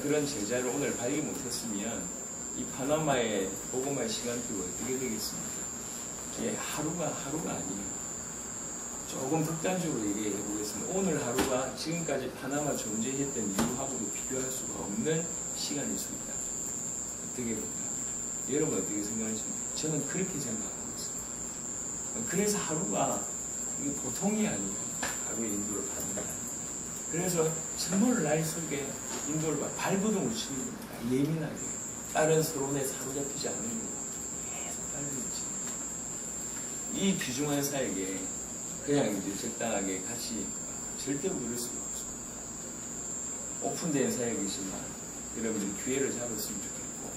그런 제자를 오늘 발견 못했으면 이 파나마의 복음화의 시간표가 어떻게 되겠습니까? 이게 하루가 아니에요. 조금 극단적으로 얘기해 보겠습니다. 오늘 하루가 지금까지 파나마 존재했던 이유하고도 비교할 수가 없는 시간일 수 있다. 어떻게 볼까요? 여러분 어떻게 생각하십니까? 저는 그렇게 생각하고 있습니다. 그래서 하루가 이게 보통이 아니에요. 하루의 인도를 받는 게 아니에요. 그래서 정말 날 속에 인도를 발버둥을 치는 겁니다. 예민하게. 다른 서론에 사로잡히지 않는 거고 계속 발버둥을 치는 거예요. 이 귀중한 사역에 그냥 이제 적당하게 같이 절대로 그럴 수가 없습니다. 오픈된 사역이지만 여러분들이 기회를 잡았으면 좋겠고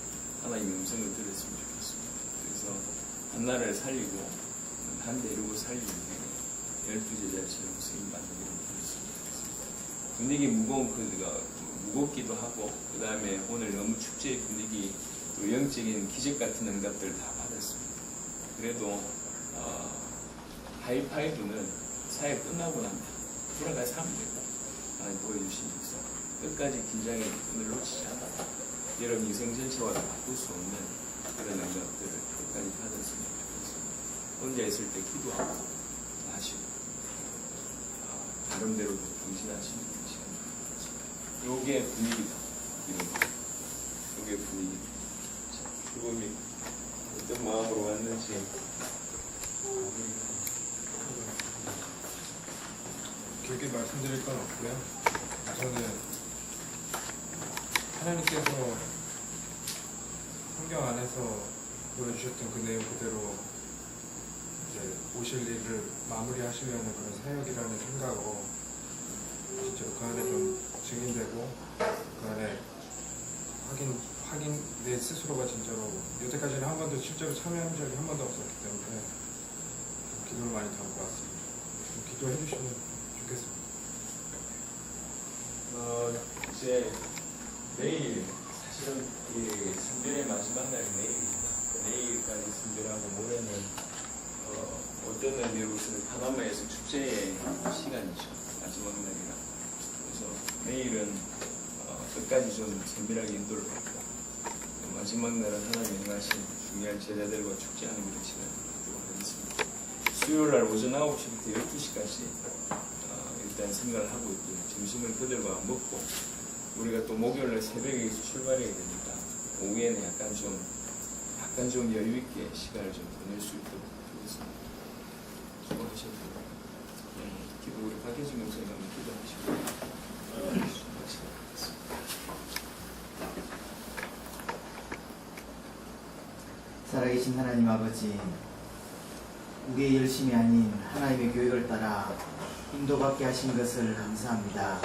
하나님의 음성을 들었으면 좋겠습니다. 그래서 한 나라를 살리고 한 대륙을 살리는 게 12제자처럼 쓰임받는 일을 들었습니다. 분위기 무겁기도 하고 그 다음에 오늘 너무 축제의 분위기 또 영적인 기적 같은 응답들을 다 받았습니다. 그래도 하이파이브는 사회 끝나고 납니다. 돌아가서 하면 되고 하나님 보여주신 역사 끝까지 긴장의 끈을 놓치지 않아 여러분 인생 전체와 바꿀 수 없는 그런 응답들을 끝까지 받았으면 좋겠습니다. 혼자 있을 때 기도하고 하시고 나름대로 정신하시는 시간입니다. 요게 분위기다. 요게 분위기다. 그분이 어떤 마음으로 왔는지 길게 말씀드릴 건 없고요. 저는 하나님께서 성경 안에서 보여주셨던 그 내용 그대로 이제 오실 일을 마무리하시려는 그런 사역이라는 생각으로 진짜로 그 안에 좀 증인되고 그 안에 확인 내 스스로가 진짜로 여태까지는 한 번도 실제로 참여한 적이 한 번도 없었기 때문에 좀 기도를 많이 담고 왔습니다. 좀 기도해 주시면 좋겠습니다. 이제 내일 사실은 이 선별의 마지막 날이 내일입니다. 내일까지 선별하고 모레는 어떤 의미로서는 파나마에서 축제의 시간이죠. 마지막 날이라. 그래서 내일은 끝까지 좀 세밀하게 인도를 받고 마지막 날은 하나님이 행하신 중요한 제자들과 축제하는 그런 시간을 갖도록 하겠습니다. 수요일 날 오전 9시부터 12시까지 일단 생각을 하고 있고요. 점심을 그들과 먹고 우리가 또 목요일날 새벽에 출발해야 되니까 오후에는 약간 좀 여유 있게 시간을 좀 보낼 수 있도록 하겠습니다. 수고하셨고요. 기도 우리 박혜진 목사님 한번 기도하시고 살아계신 하나님 아버지, 우리의 열심이 아닌 하나님의 계획을 따라 인도받게 하신 것을 감사합니다.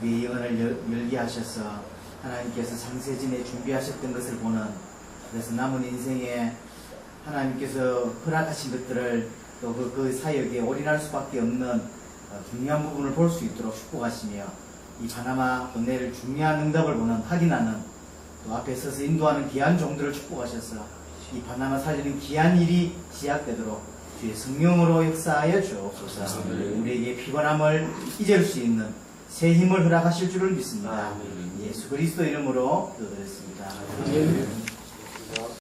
우리의 영혼을 열게 하셔서 하나님께서 창세전에 준비하셨던 것을 보는, 그래서 남은 인생에 하나님께서 허락하신 것들을 또 그 사역에 올인할 수밖에 없는 중요한 부분을 볼 수 있도록 축복하시며, 이 파나마 은혜를 중요한 응답을 보는, 확인하는, 또 앞에 서서 인도하는 귀한 종들을 축복하셔서 이 파나마 살리는 귀한 일이 시작되도록 주의 성령으로 역사하여 주옵소서. 우리에게 피곤함을 잊을 수 있는 새 힘을 허락하실 줄을 믿습니다. 예수 그리스도 이름으로 기도드렸습니다.